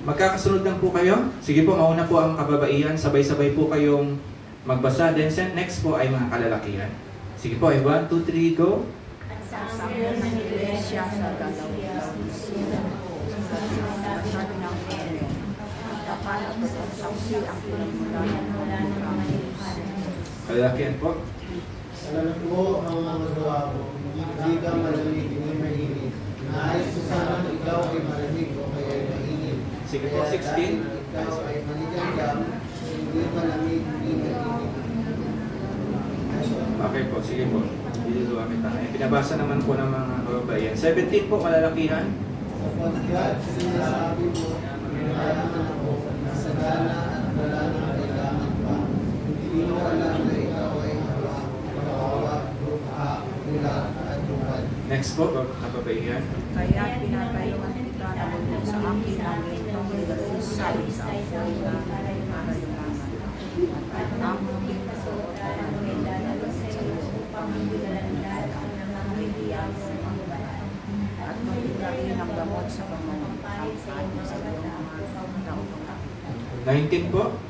magkakasunod lang po kayo. Sige po, mauna po ang kababaihan, sabay-sabay po kayong magbasa. Then next po ay mga kalalakihan. Sige po, 1, 2, 3, go. At Sa sample ng iglesia sa Laodicea, sabi ng Amen. Tapat at saksi ang pinagmulan ng Kalalakihan po. Alam ko ang mga gawa ko, hindi ka malamig, hindi mainit. Nais ko sana ikaw ay malamig o kaya mainit. Sige po, 16. Ikaw ay maligam, hindi malamig, hindi mainit. Okay po, sige po. Diluluwa kita. Pinabasa naman po ng mga kababayan. 17 po, kalalakihan. Sapagkat sinasabi mo, mayaman ako, nasagana at wala nang kailangan pa. Hindi mo alam na ikaw ay kawawa, lupa, ulan, at lupan. Next po, kababayan. Kaya pinapayungan kita na bundok sa akin ang itong nilalisay sa apoy na para yumaman. At ang mga at magbigay ng gamot sa pamamagitan sa iyong mga taong. 19 po.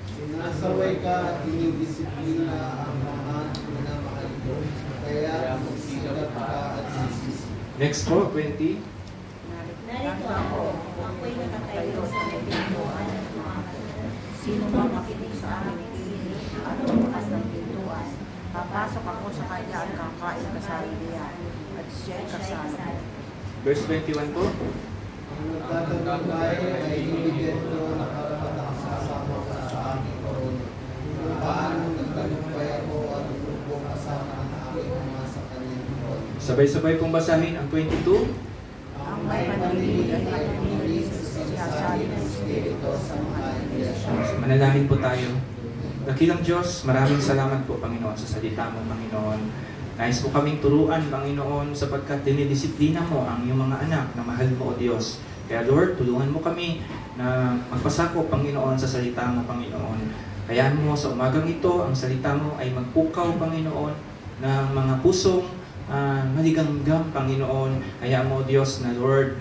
Sinasaway ka at dinidisiplina ang mga minamahal ko. Kaya magsikat ka at sisisi. Next po, 20. Narito ako, ako'y nakatayo sa pintuan at mga Sino ba makinig sa aking piling at bukas ng pintuan? Papasok ako sa kanya at kakain kasariya at siya'y kasama. Verse 21 po. Ang nagtatagumpay ay bibigyan ko na karapatang kasama ka sa aking korona. Kung paano nagtagumpay ako at lubog kasama ang aking mga sa kanyang korona. Sabay-sabay pong basahin ang 22. Ang may panibig ay panibig sa sinasabi ng Espiritu sa mga iglesia. Manalangin po tayo. Dakilang Diyos, maraming salamat po, Panginoon, sa salita mo, Panginoon. Nais po kaming turuan, Panginoon, sapagkat dinidisiplina mo ang iyong mga anak na mahal mo, O Diyos. Kaya Lord, tulungan mo kami na magpasako, Panginoon, sa salita mo, Panginoon. Kayaan mo sa umagang ito, ang salita mo ay magpukaw, Panginoon, ng mga pusong maligamgam, Panginoon. Hayaan mo, Diyos, na Lord,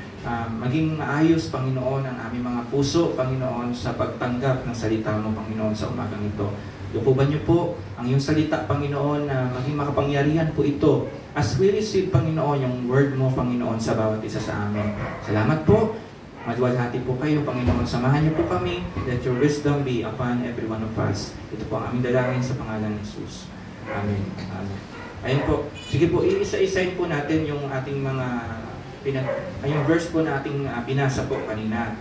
maging maayos, Panginoon, ang aming mga puso, Panginoon, sa pagtanggap ng salita mo, Panginoon, sa umagang ito. Lukuban niyo po ang iyong salita, Panginoon, na maging makapangyarihan po ito as we receive, Panginoon, yung word mo, Panginoon, sa bawat isa sa amin. Salamat po. Maluwalhati po kayo, Panginoon. Samahan niyo po kami. Let your wisdom be upon every one of us. Ito po ang aming dalangin sa pangalan ng Jesus. Amen. Amen. Ayun po. Sige po, iisa-isahin po natin yung ating mga yung verse po na ating binasa po kanina.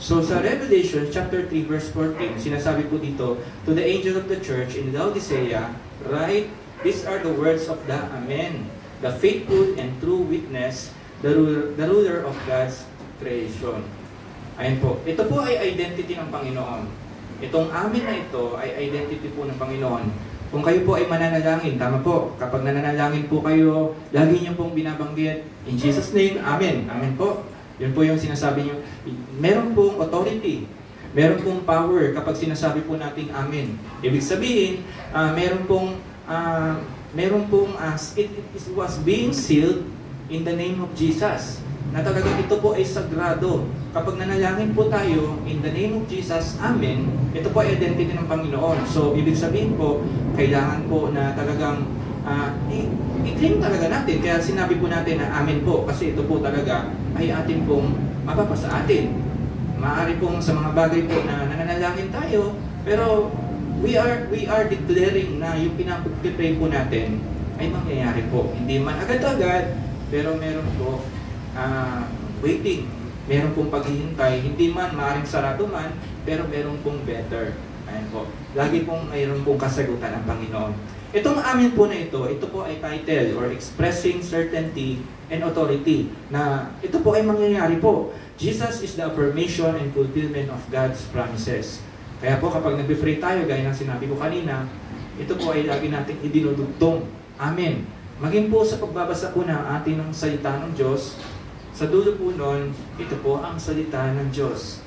So sa Revelation chapter 3 verse 14, sinasabi po dito, to the angel of the church in Laodicea, write, these are the words of the Amen, the faithful and true witness, the ruler of God's creation. Ayun po. Ito po ay identity ng Panginoon. Itong amin na ito ay identity po ng Panginoon. Kung kayo po ay mananalangin, tama po, kapag nananalangin po kayo, lagi niyo pong binabanggit, in Jesus' name, Amen. Amen po. Yun po yung sinasabi niyo. Meron pong authority. Meron pong power kapag sinasabi po nating Amen. Ibig sabihin, meron pong it was being sealed in the name of Jesus. Na talagang ito po ay sagrado. Kapag nanalangin po tayo, in the name of Jesus, Amen, ito po ay identity ng Panginoon. So, ibig sabihin po, kailangan po na talagang i-claim talaga natin. Kaya sinabi po natin na Amen po, kasi ito po talaga ay atin pong mapapasa atin. Maaari pong sa mga bagay po na nananalangin tayo, pero we are declaring na yung pinapag-pray po natin ay mangyayari po. Hindi man agad-agad, pero meron po waiting. Meron pong paghihintay. Hindi man, maaaring sarado man, pero meron pong better. Ayan po. Lagi pong mayroon pong kasagutan ang Panginoon. Itong amin po na ito po ay title or expressing certainty and authority na ito po ay mangyayari po. Jesus is the affirmation and fulfillment of God's promises. Kaya po kapag nag-pray tayo, gaya ng sinabi ko kanina, ito po ay lagi natin idinudugtong. Amen. Maging po sa pagbabasa po ng ating ng salita ng Diyos, sa dulo po nun, ito po ang salita ng Diyos.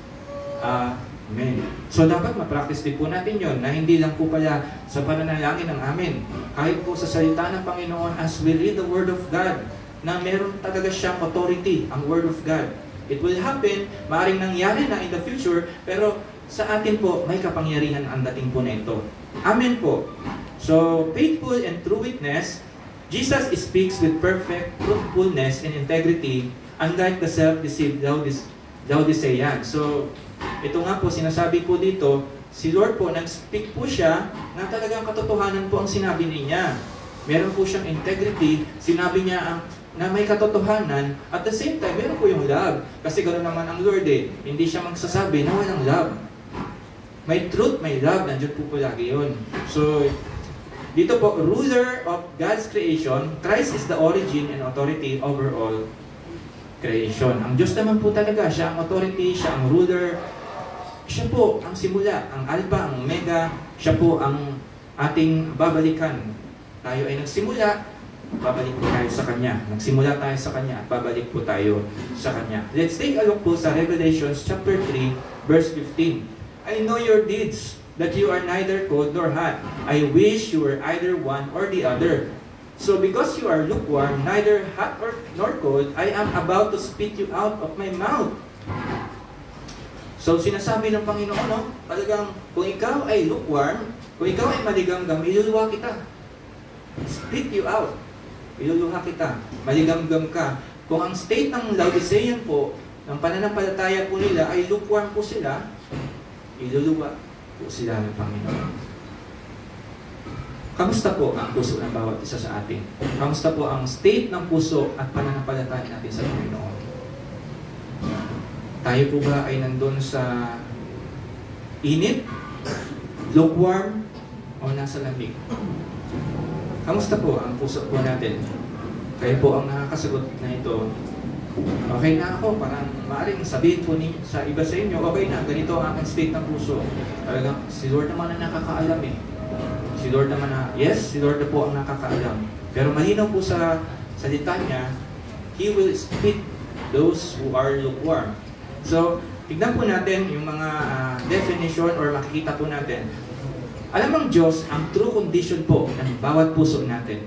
Amen. So dapat ma-practice din po natin yon na hindi lang po pala sa pananalangin ng Amen. Kahit po sa salita ng Panginoon as we read the Word of God, na meron talaga siyang authority, ang Word of God. It will happen, maaaring nangyari na in the future, pero sa atin po, may kapangyarihan ang dating po na ito. Amen po. So, faithful and true witness, Jesus speaks with perfect truthfulness and integrity, unlike the self-deceived Laodicean. So, ito nga po, sinasabi po dito, si Lord po, nag-speak po siya na talagang katotohanan po ang sinabi niya. Meron po siyang integrity, sinabi niya na may katotohanan, at the same time, meron po yung love. Kasi ganoon naman ang Lord hindi siya magsasabi na walang love. May truth, may love, nandiyan po lagi yun. So, dito po, ruler of God's creation, Christ is the origin and authority over all creation. Ang Diyos naman po talaga, siya ang authority, siya ang ruler, siya po ang simula, ang alpha, ang omega, siya po ang ating babalikan. Tayo ay nagsimula, babalik po tayo sa Kanya. Nagsimula tayo sa Kanya, babalik po tayo sa Kanya. Let's take a look po sa Revelation chapter 3, verse 15. I know your deeds, that you are neither cold nor hot. I wish you were either one or the other. So because you are lukewarm, neither hot nor cold, I am about to spit you out of my mouth. So sinasabi ng Panginoon, talagang kung ikaw ay lukewarm, kung ikaw ay maligamgam, iluluwa kita. Spit you out. Iluluha kita. Maligamgam ka. Kung ang state ng Laodicean po, ng pananampalataya po nila ay lukewarm po sila, iluluwa po sila ng Panginoon. Kamusta po ang puso ng bawat isa sa atin? Kamusta po ang state ng puso at pananampalataya natin sa Panginoon? Tayo po ba ay nandun sa init, lukewarm, o nasa lamig? Kamusta po ang puso po natin? Kayo po ang nakakasagot na ito. Okay na ako, parang maaaring sabihin po sa iba sa inyo, okay na, ganito ang aking state ng puso. Talagang si Lord naman ang nakakaalam Si Lord naman yes, si Lord na po ang nakakaalam. Pero malinaw po sa salita niya, He will spit those who are lukewarm. So, tignan po natin yung mga definition or makikita po natin. Alam ng Diyos ang true condition po ng bawat puso natin.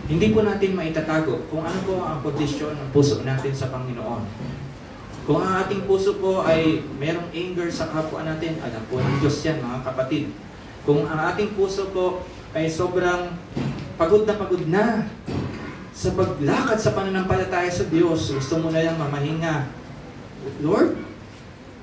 Hindi po natin maitatago kung ano po ang kondisyon ng puso natin sa Panginoon. Kung ang ating puso po ay merong anger sa kapwa natin, alam po ng Diyos yan, mga kapatid. Kung ang ating puso po ay sobrang pagod na sa paglakad sa pananampalataya sa Diyos, gusto mo na lang mamahinga. Lord,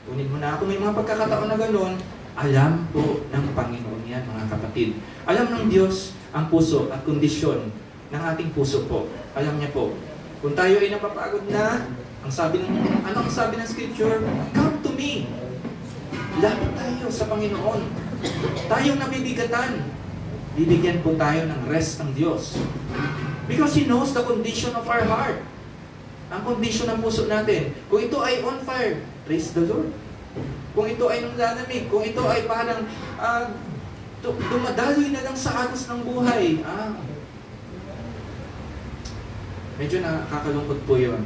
kunin mo na ako. May mga pagkakataon na gano'n, alam po ng Panginoon yan, mga kapatid. Alam ng Diyos ang puso at kondisyon ng ating puso po. Alam niya po. Kung tayo ay napapagod na, ang sabi ng Scripture, come to me. Lapit tayo sa Panginoon. Tayong nabibigatan. Bibigyan po tayo ng rest ng Diyos. Because He knows the condition of our heart. Ang condition ng puso natin. Kung ito ay on fire, praise the Lord. Kung ito ay nanglalamig, kung ito ay parang dumadaloy na lang sa agos ng buhay, medyo nakakalungkot po yun.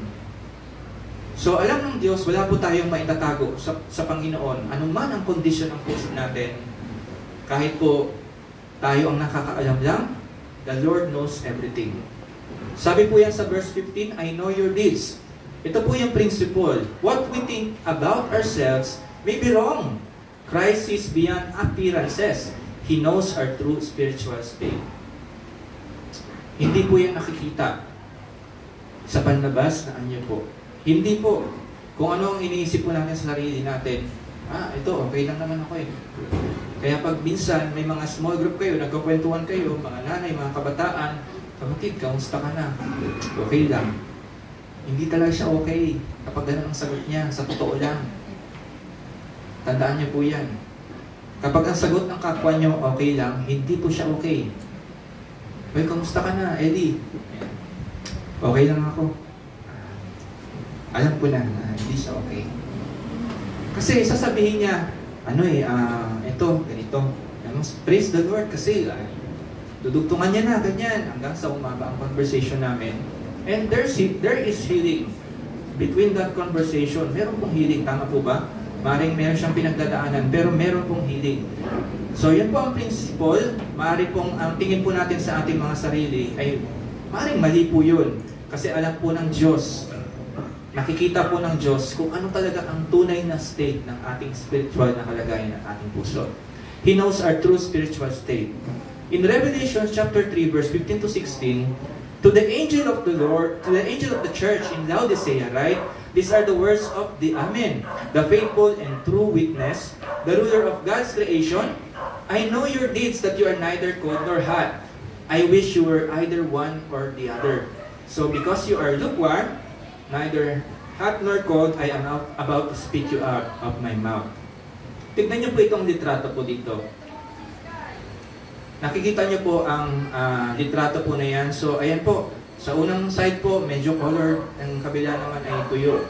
So, alam ng Diyos, wala po tayong maitatago sa Panginoon. Anuman ang kondisyon ng puso natin, kahit po tayo ang nakakaalam lang, the Lord knows everything. Sabi po yan sa verse 15, I know your deeds. Ito po yung principle. What we think about ourselves may be wrong. Christ is beyond appearances. He knows our true spiritual state. Hindi po yan nakikita sa panlabas na anyo po. Hindi po. Kung ano ang iniisip po natin sa sarili natin, ito, okay lang naman ako Kaya pag minsan may mga small group kayo, nagkakwentuhan kayo, mga nanay, mga kabataan, kapatid, kamusta ka na? Okay lang. Hindi talaga siya okay kapag ganun ang sagot niya, sa totoo lang. Tandaan niyo po yan. Kapag ang sagot ng kapwa niyo, okay lang, hindi po siya okay. Uy, kamusta ka na, Eddie? Okay lang ako. Alam ko na hindi siya okay. Kasi sasabihin niya, ito, ganito. Praise the Lord kasi dudugtungan niya na, ganyan, hanggang sa umaba ang conversation namin. And there is healing between that conversation. Meron pong healing, tama po ba? Maring meron siyang pinagdadaanan, pero meron pong healing. So yun po ang principle. Maring pong ang tingin po natin sa ating mga sarili ay maring mali po yun. Kasi alam po ng Diyos, nakikita po ng Diyos kung ano talaga ang tunay na state ng ating spiritual na kalagayan ng ating puso. He knows our true spiritual state. In Revelation chapter 3, verse 15 to 16, to the angel of the Lord, to the angel of the church in Laodicea, right? These are the words of the Amen, the faithful and true witness, the ruler of God's creation. I know your deeds, that you are neither cold nor hot. I wish you were either one or the other. So because you are lukewarm, neither hot nor cold, I am about to spit you out of my mouth. Tignan niyo po itong litrato po dito. Nakikita niyo po ang litrato po na yan. So ayan po, sa unang side po, medyo colored, ang kabila naman ay tuyo.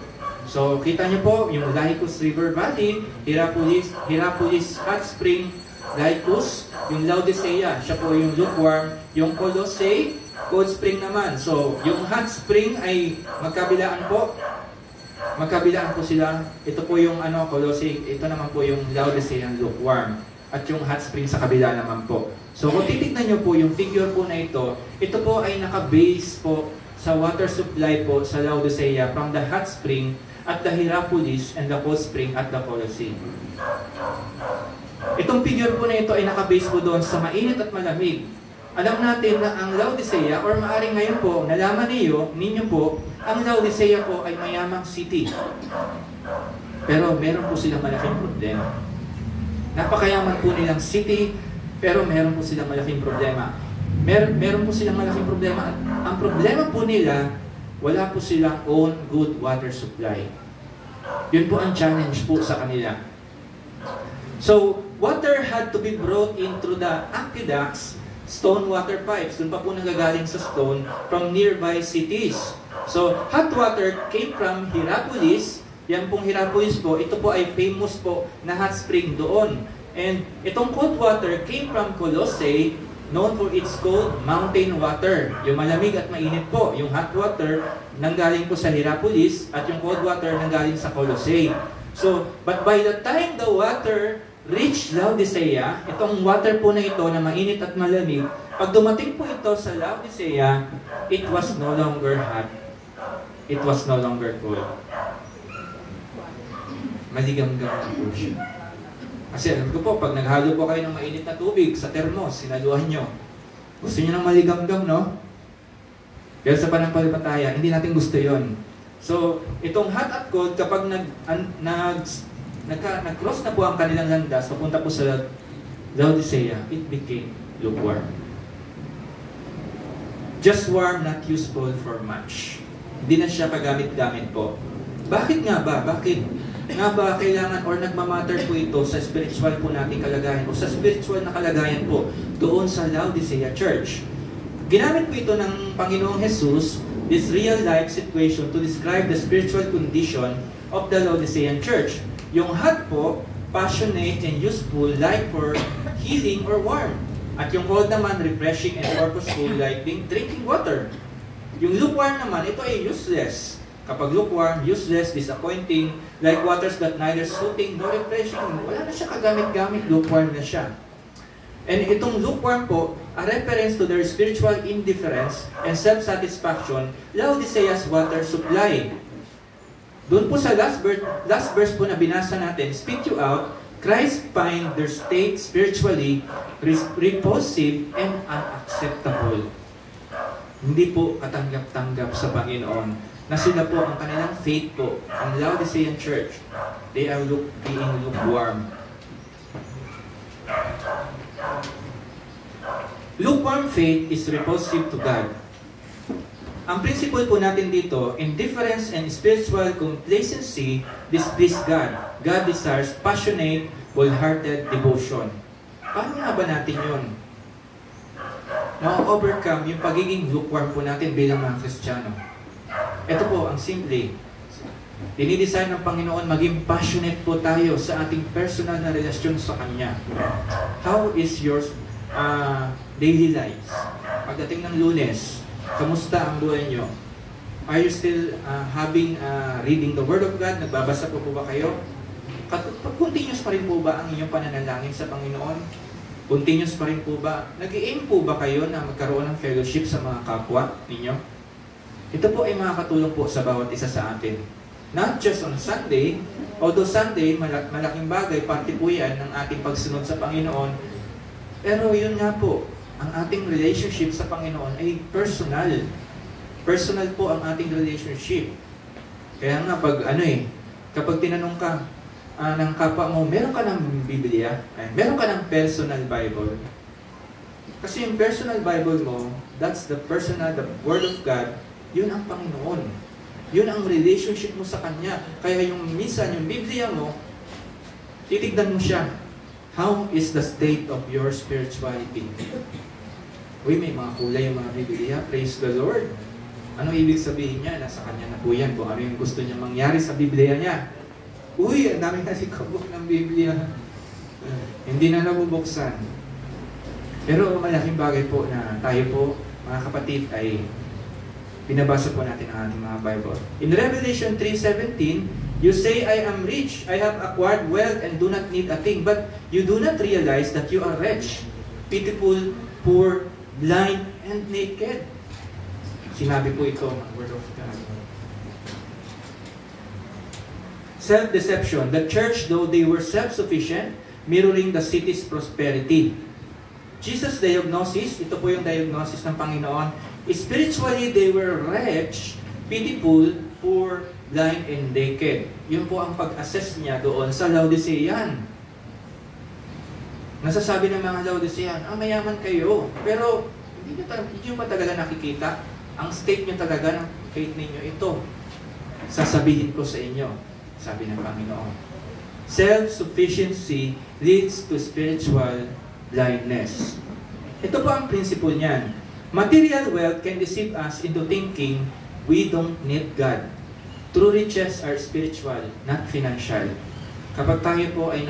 So kita niyo po, yung Lycus River Valley, Hierapolis Hot Spring, Lycus, yung Laodicea, siya po yung lukewarm, yung Colossae, cold spring naman. So yung hot spring ay magkabilaan po. Magkabilaan po sila. Ito po yung Colossae, ito naman po yung Laodicea, lukewarm. At yung hot spring sa kabila naman po. So kung titignan nyo po yung figure po na ito po ay naka-base po sa water supply po sa Laodicea from the hot spring at the Hierapolis and the cold spring at the Colossae. Itong figure po na ito ay naka-base po doon sa mainit at malamig. Alam natin na ang Laodicea, or maaring ngayon po, nalaman ninyo po, ang Laodicea po ay mayamang city. Pero meron po silang malaking problema. Napakayaman po nilang city, pero meron po silang malaking problema. Meron po silang malaking problema. Ang problema po nila, wala po silang own good water supply. Yun po ang challenge po sa kanila. So, water had to be brought in through the aqueducts, stone water pipes. Doon pa po nanggagaling sa stone from nearby cities. So, hot water came from Hierapolis. Yan pong Hierapolis po, ito po ay famous po na hot spring doon. And itong cold water came from Colossae, known for its cold mountain water. Yung malamig at mainit po. Yung hot water nanggaling po sa Hierapolis at yung cold water nanggaling sa Colossae. So, but by the time the water reached Laodicea, itong water po na ito na mainit at malamig, pag dumating po ito sa Laodicea, it was no longer hot. It was no longer cold. Maligam-gam na po siya. Kasi alam ko po, pag naghalo po kayo ng mainit na tubig sa termos, sinaluhan nyo. Gusto nyo ng maligam-gam, no? Pero sa panampalataya, hindi natin gusto yon. So, itong hot at cold, kapag nag-cross na po ang kanilang landas, papunta po sa Laodicea, it became lukewarm. Just warm, not useful for much. Hindi na siya kagamit-gamit po. Bakit nga ba? Bakit nga ba kailangan or nagmamatter po ito sa spiritual po nating kalagayan o sa spiritual na kalagayan po doon sa Laodicea Church? Ginamit po ito ng Panginoong Jesus, this real-life situation, to describe the spiritual condition of the Laodicean Church. Yung hot po, passionate and useful like for healing or warm. At yung cold naman, refreshing and purposeful like drinking water. Yung lukewarm naman, ito ay useless. Kapag lukewarm, useless, disappointing, like waters that neither soothing nor refreshing. Wala na siya kagamit-gamit, lukewarm na siya. And itong lukewarm po, a reference to their spiritual indifference and self-satisfaction, Laodicea's water supply. Doon po sa last verse po na binasa natin, spit you out, Christ find their state spiritually repulsive and unacceptable. Hindi po katanggap-tanggap sa Panginoon na sila po ang kanilang faith po, ang Laodicean Church, they are being lukewarm. Lukewarm faith is repulsive to God. Ang principle po natin dito, indifference and spiritual complacency displease God. God desires passionate, wholehearted devotion. Paano nga ba natin yun? Ma-overcome yung pagiging lukewarm po natin bilang mga Kristiyano. Ito po, ang simple. Dinidesign ng Panginoon maging passionate po tayo sa ating personal na relasyon sa Kanya. How is your daily lives? Pagdating ng Lunes, kamusta ang buhay nyo? Are you still reading the Word of God? Nagbabasa po ba kayo? Continuous pa rin po ba ang inyong pananalangin sa Panginoon? Continuous pa rin po ba? Nag-i-aim po ba kayo na magkaroon ng fellowship sa mga kapwa ninyo? Ito po ay makakatulong po sa bawat isa sa atin. Not just on Sunday, although Sunday, malaking bagay, parte po yan ng ating pagsunod sa Panginoon. Pero yun nga po, ang ating relationship sa Panginoon ay personal. Personal po ang ating relationship. Kaya nga kapag tinanong ka ng kapwa mo, meron ka ng Biblia, meron ka ng personal Bible. Kasi yung personal Bible mo, that's the Word of God, yun ang Panginoon. Yun ang relationship mo sa Kanya. Kaya yung minsan, yung Biblia mo, titignan mo siya. How is the state of your spirituality? Uy, may mga kulay yung mga Biblia. Praise the Lord. Ano ibig sabihin niya? Nasa Kanya na po yan. Kung ano yung gusto niya mangyari sa Biblia niya. Uy, ang dami kasi kabuk ng Biblia. Hindi na nabubuksan. Pero malaking bagay po na tayo po, mga kapatid, ay binabasa po natin ang ating mga Bible. In Revelation 3:17, you say, I am rich, I have acquired wealth and do not need a thing, but you do not realize that you are wretched, pitiful, poor, blind, and naked. Sinabi po ito ng Word of God. Self-deception. The church, though they were self-sufficient, mirroring the city's prosperity. Jesus' diagnosis, ito po yung diagnosis ng Panginoon. Spiritually, they were wretched, pitiful, poor, blind, and naked. Yun po ang pag-assess niya doon sa Laodicean. Nasasabi ng mga Laodicean, mayaman kayo, pero hindi nyo pa talaga nakikita ang state nyo talaga ng faith ninyo ito. Sasabihin ko sa inyo, sabi ng Panginoon. Self-sufficiency leads to spiritual blindness. Ito po ang principle niyan. Material wealth can deceive us into thinking we don't need God. True riches are spiritual, not financial. Kapag tayo po ay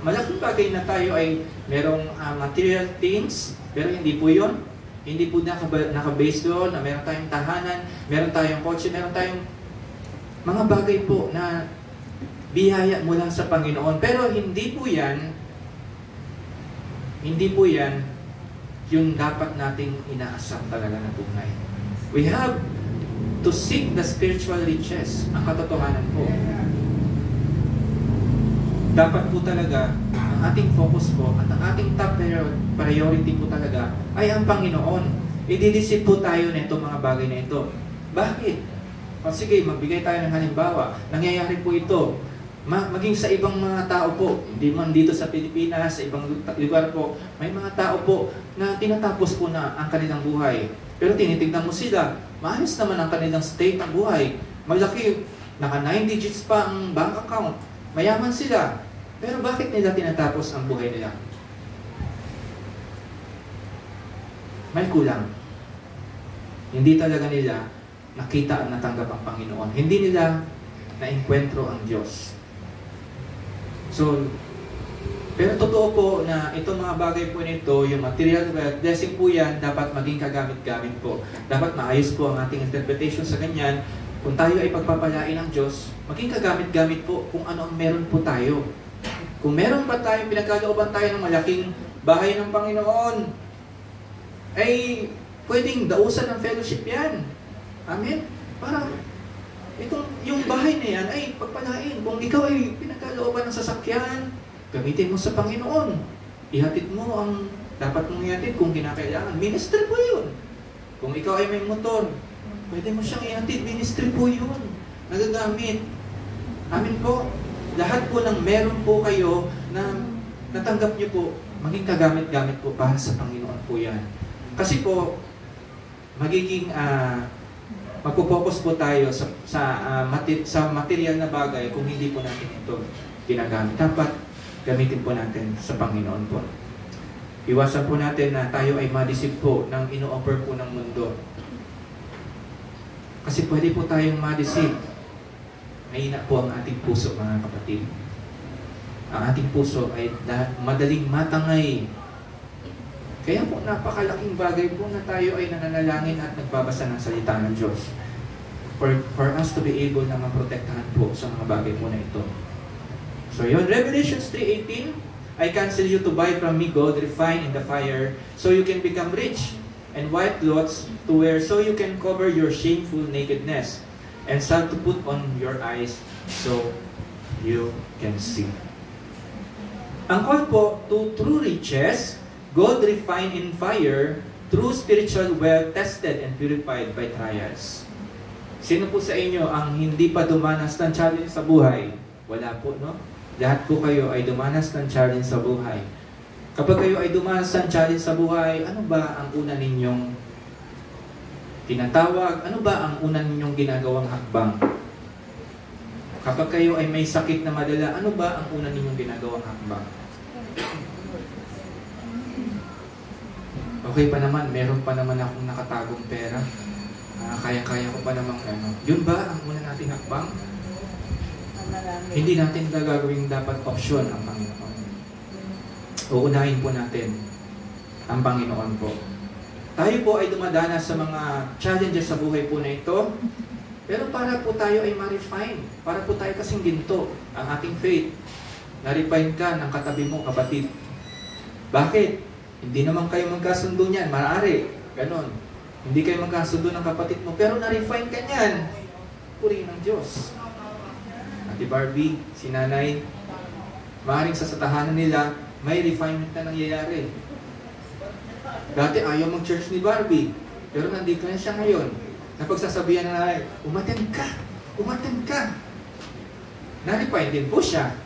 malaking bagay na tayo ay merong material things, pero hindi po yun. Hindi po naka-base doon na meron tayong tahanan, meron tayong kotse, meron tayong mga bagay po na biyaya mula sa Panginoon. Pero hindi po yan yung dapat nating inaasam talaga na tunay. We have to seek the spiritual riches. Ang katotohanan po. Dapat po talaga, ang ating focus po at ang ating top priority po talaga ay ang Panginoon. Ididisip po tayo na itong mga bagay na ito. Bakit? Sige, magbigay tayo ng halimbawa. Nangyayari po ito. Maging sa ibang mga tao po, hindi man dito sa Pilipinas, sa ibang lugar po, may mga tao po na tinatapos po na ang kanilang buhay. Pero tinitignan mo sila, maayos naman ang kanilang state ng buhay. Malaki, naka 9 digits pa ang bank account. Mayaman sila. Pero bakit nila tinatapos ang buhay nila? May kulang. Hindi talaga nila nakita at natanggap ang Panginoon. Hindi nila na-enkwentro ang Diyos. So, pero totoo po na itong mga bagay po nito, yung material wealth, blessing po yan, dapat maging kagamit-gamit po. Dapat maayos po ang ating interpretation sa ganyan. Kung tayo ay pagpapalain ng Diyos, maging kagamit-gamit po kung ano ang meron po tayo. Kung meron pa tayo, pinagkalooban tayo ng malaking bahay ng Panginoon, ay pwedeng dausan ng fellowship yan. Amen? Parang, yung bahay na yan ay pagpalain. Kung ikaw ay pinagkalooban ng sasakyan, gamitin mo sa Panginoon. Ihatid mo ang dapat mong ihatid kung kinakailangan. Ministry po yun. Kung ikaw ay may motor, pwede mo siyang ihatid. Ministry po yun. Nagagamit. Amin po. Lahat po ng meron po kayo na natanggap niyo po, maging kagamit-gamit po para sa Panginoon po yan. Kasi po, magiging magpo-focus po tayo sa material na bagay kung hindi po natin ito ginagamit. Dapat gamitin po natin sa Panginoon po. Iwasan po natin na tayo ay ma-deceive po ng ino-offer po ng mundo. Kasi pwede po tayong ma-deceive. Mahina po ang ating puso, mga kapatid. Ang ating puso ay madaling matangay. Kaya po napakalaking bagay po na tayo ay nananalangin at nagbabasa ng salita ng Diyos. For us to be able na maprotektahan po sa mga bagay po na ito. So yun, Revelation 3:18, I counsel you to buy from me gold refined in the fire, so you can become rich, and white clothes to wear, so you can cover your shameful nakedness, and salve to put on your eyes so you can see. Ang call po to true riches, gold refined in fire, true spiritual wealth tested and purified by trials. Sino po sa inyo ang hindi pa dumanas ng challenge sa buhay? Wala po, no? Lahat po kayo ay dumanas ng challenge sa buhay. Kapag kayo ay dumanas ng challenge sa buhay, ano ba ang una ninyong tinatawag? Ano ba ang una ninyong ginagawang hakbang? Kapag kayo ay may sakit na madala, ano ba ang una ninyong ginagawang hakbang? Okay pa naman, meron pa naman akong nakatagong pera. Kaya-kaya ko pa namang ano. Yun ba ang una nating hakbang? Hindi natin gagawin dapat option ang Panginoon. Uunahin po natin ang Panginoon po. Tayo po ay dumadanas sa mga challenges sa buhay po na ito. Pero para po tayo ay ma-refine. Para po tayo kasing ginto ang ating faith. Na-refine ka ng katabi mo, kapatid. Bakit? Hindi naman kayo magkasundo niyan. Maaari. Ganon. Hindi kayo magkasundo ng kapatid mo. Pero na-refine ka niyan. Purihin ng Diyos. Ate Barbie, si Nanay, maaaring sa tahanan nila, may refinement na nangyayari. Dati ayaw mag-church ni Barbie, pero nandito na siya ngayon. Napagsasabihan na nanay, umattend ka! Umattend ka! Na-refine din po siya.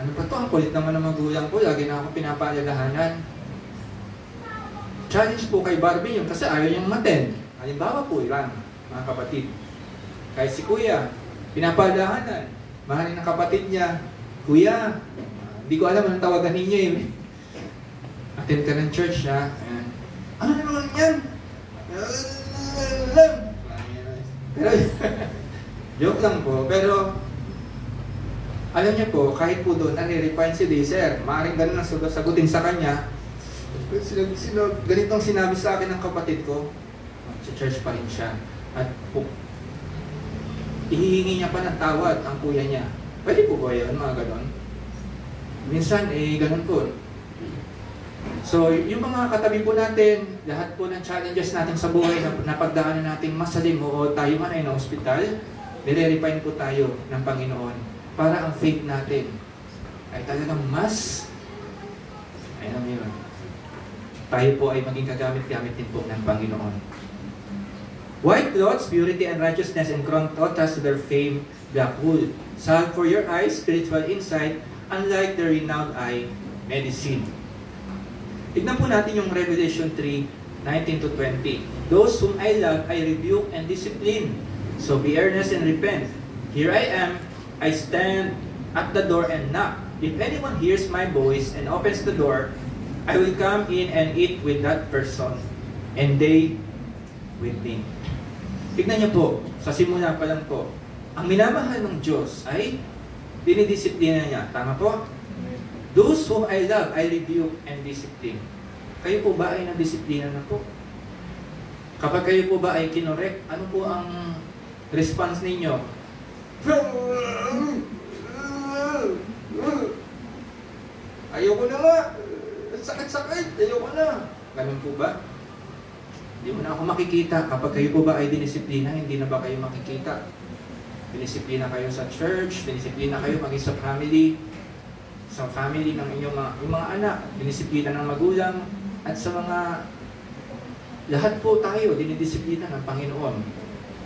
Ano pa to? Ang kulit naman ng magulang ko. Lagi na ako pinapaalalahanan. Challenge po kay Barbie yun kasi ayaw niyang umattend. Halimbawa po ilan, mga kapatid. Kahit si Kuya, pinapaalalahanan. Mahalin ng kapatid niya, Kuya, hindi ko alam anong tawagan ninyo eh. Attend ka ng church ha. Ano naman yan? Pero, joke lang po. Pero, alam niyo po, kahit po doon, nare-refine si Dazer. Maaaring ganun ang sagutin sa kanya. Ganitong sinabi sa akin ng kapatid ko, sa church pa rin siya. At po, ihihingi niya pa ng tawad ang kuya niya. Pwede po ba yun, mga ganon? Minsan, ganon po. So, yung mga katabi po natin, lahat po ng challenges natin sa buhay na napagdaanan natin masalim o tayo man ay na hospital, nire-refine po tayo ng Panginoon para ang faith natin ay talagang mas, ayun yun, tayo po ay maging kagamit-gamit din po ng Panginoon. White clothes, purity and righteousness, and crown us to their fame, black wool. Salve for your eyes, spiritual insight, unlike the renowned eye, medicine. Tignan po natin yung Revelation 3:19-20. Those whom I love, I rebuke and discipline. So be earnest and repent. Here I am, I stand at the door and knock. If anyone hears my voice and opens the door, I will come in and eat with that person, and they with me. Tignan niyo po, sa simula pa lang po, ang minamahal ng Diyos ay dinidisiplina niya. Tama po? Those whom I love, I rebuke and discipline. Kayo po ba ay nadisiplina na po? Kapag kayo po ba ay kinorek, ano po ang response ninyo? Ayoko na nga! Sakit-sakit! Ayoko na! Ganun po ba? Hindi mo na ako makikita. Kapag kayo po ba ay dinisiplina, hindi na ba kayo makikita? Dinisiplina kayo sa church, dinisiplina kayo maging sa family ng inyong mga anak, dinisiplina ng magulang, at sa mga lahat po tayo, dinidisiplina ng Panginoon.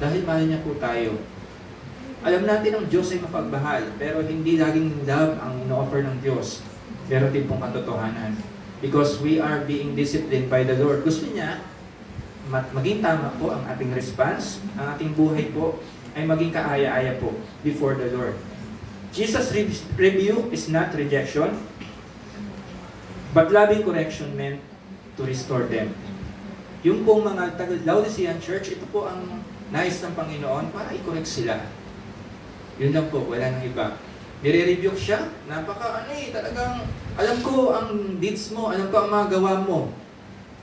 Dahil mahal niya po tayo. Alam natin ang Diyos ay mapagmahal, pero hindi laging love ang ino-offer ng Diyos. Pero din pong katotohanan. Because we are being disciplined by the Lord. Gusto niya, maging tama po ang ating response, ang ating buhay po ay maging kaaya-aya po before the Lord. Jesus' rebuke is not rejection, but loving correction meant to restore them. Yung pong mga Laodicean church, ito po ang nais ng Panginoon para i-correct sila. Yun lang po, wala nang iba. Nire-rebuke siya, talagang alam ko ang deeds mo, alam ko ang mga gawa mo.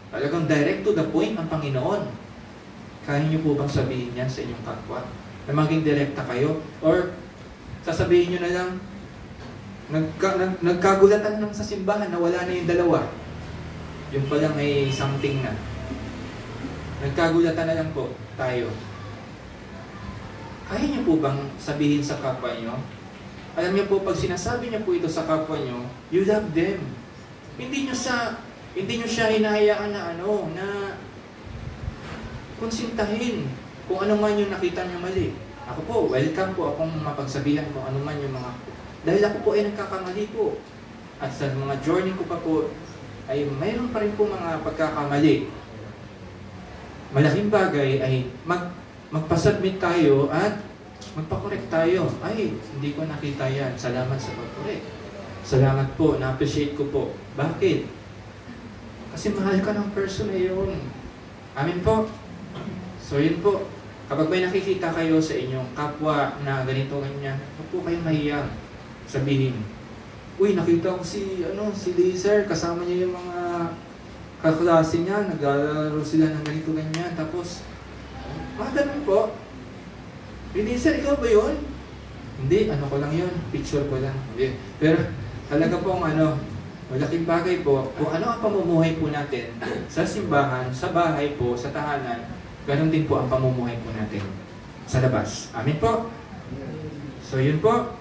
Talagang direct to the point ang Panginoon. Kaya niyo po bang sabihin yan sa inyong kapwa? Na maging direkta kayo? Or sasabihin niyo na lang, nagkagulatan lang sa simbahan na wala na yung dalawa. Yung pala may something na. Nagkagulatan na lang po tayo. Kaya niyo po bang sabihin sa kapwa niyo? Alam niyo po, pag sinasabi niyo po ito sa kapwa niyo, you love them. Hindi niyo siya hinahayaan na na konsintahin kung ano man yung nakita niyo mali. Ako po, welcome po akong mapagsabihan kung ano man yung mga... Dahil ako po ay nagkakamali po. At sa mga journey ko pa po, ay mayroon pa rin po mga pagkakamali. Malaking bagay ay magpasubmit tayo at magpakorek tayo. Ay, hindi ko nakita yan. Salamat sa pagkorek. Salamat po, na-appreciate ko po. Bakit? Kasi mahal ka ng person na yun. Amin po. So yun po. Kapag may nakikita kayo sa inyong kapwa na ganito ganyan, huwag po kayong mahiya. Sabihin, uy, nakita ko si Laser, kasama niya yung mga kaklase niya, naglalaro sila ng ganito ganyan. Tapos, ganun po. Laser, ikaw ba yun? Hindi, ko lang yun. Picture ko lang. Hindi. Pero talaga pong malaking bagay po, kung ano ang pamumuhay po natin sa simbahan, sa bahay po, sa tahanan, ganun din po ang pamumuhay po natin sa labas. Amin po. So yun po.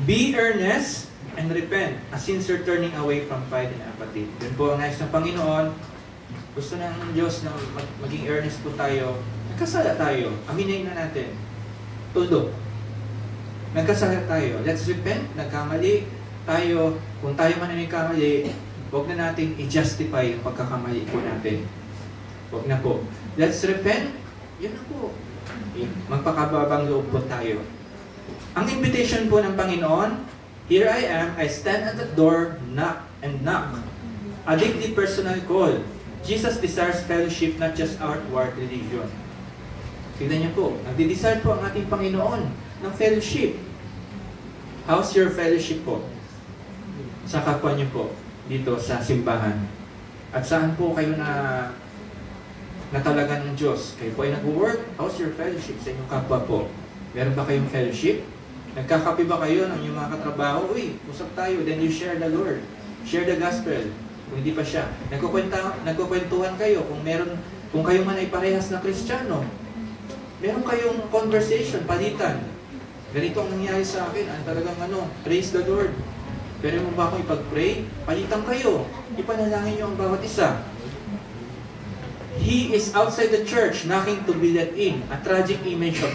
Be earnest and repent, a sincere turning away from pride and apathy. Yun po ang nais ng Panginoon. Gusto ng Diyos na maging earnest po tayo. Nagkasala tayo. Aminin na natin. Tuldok. Nagkasala tayo. Let's repent. Nagkamali tayo. Kung tayo man ay nagkamali, huwag na natin i-justify yung pagkakamali po natin. Huwag na po. Let's repent. Yun na po. Magpakababang loob po tayo. Ang invitation po ng Panginoon, here I am, I stand at the door, knock and knock. A deeply personal call. Jesus desires fellowship, not just outward religion. Tignan niyo po, nagdi-desire po ang ating Panginoon ng fellowship. How's your fellowship po? Sa kapwa niyo po, dito sa simbahan. At saan po kayo na talaga ng Diyos? Kayo po ay nag-work? How's your fellowship sa inyong kapwa po? Meron ba kayong fellowship? Nagkakape ba kayo ng inyong mga katrabaho? Uy, usap tayo. Then you share the Lord. Share the gospel. Kung hindi pa siya. Nagkukwentuhan kayo. Kung kayo man ay parehas na Kristiyano, meron kayong conversation, palitan. Ganito ang nangyari sa akin. Talagang praise the Lord. Pero mo ba akong ipag-pray? Palitan kayo. Ipanalangin nyo ang bawat isa. He is outside the church, knocking to be let in. A tragic image of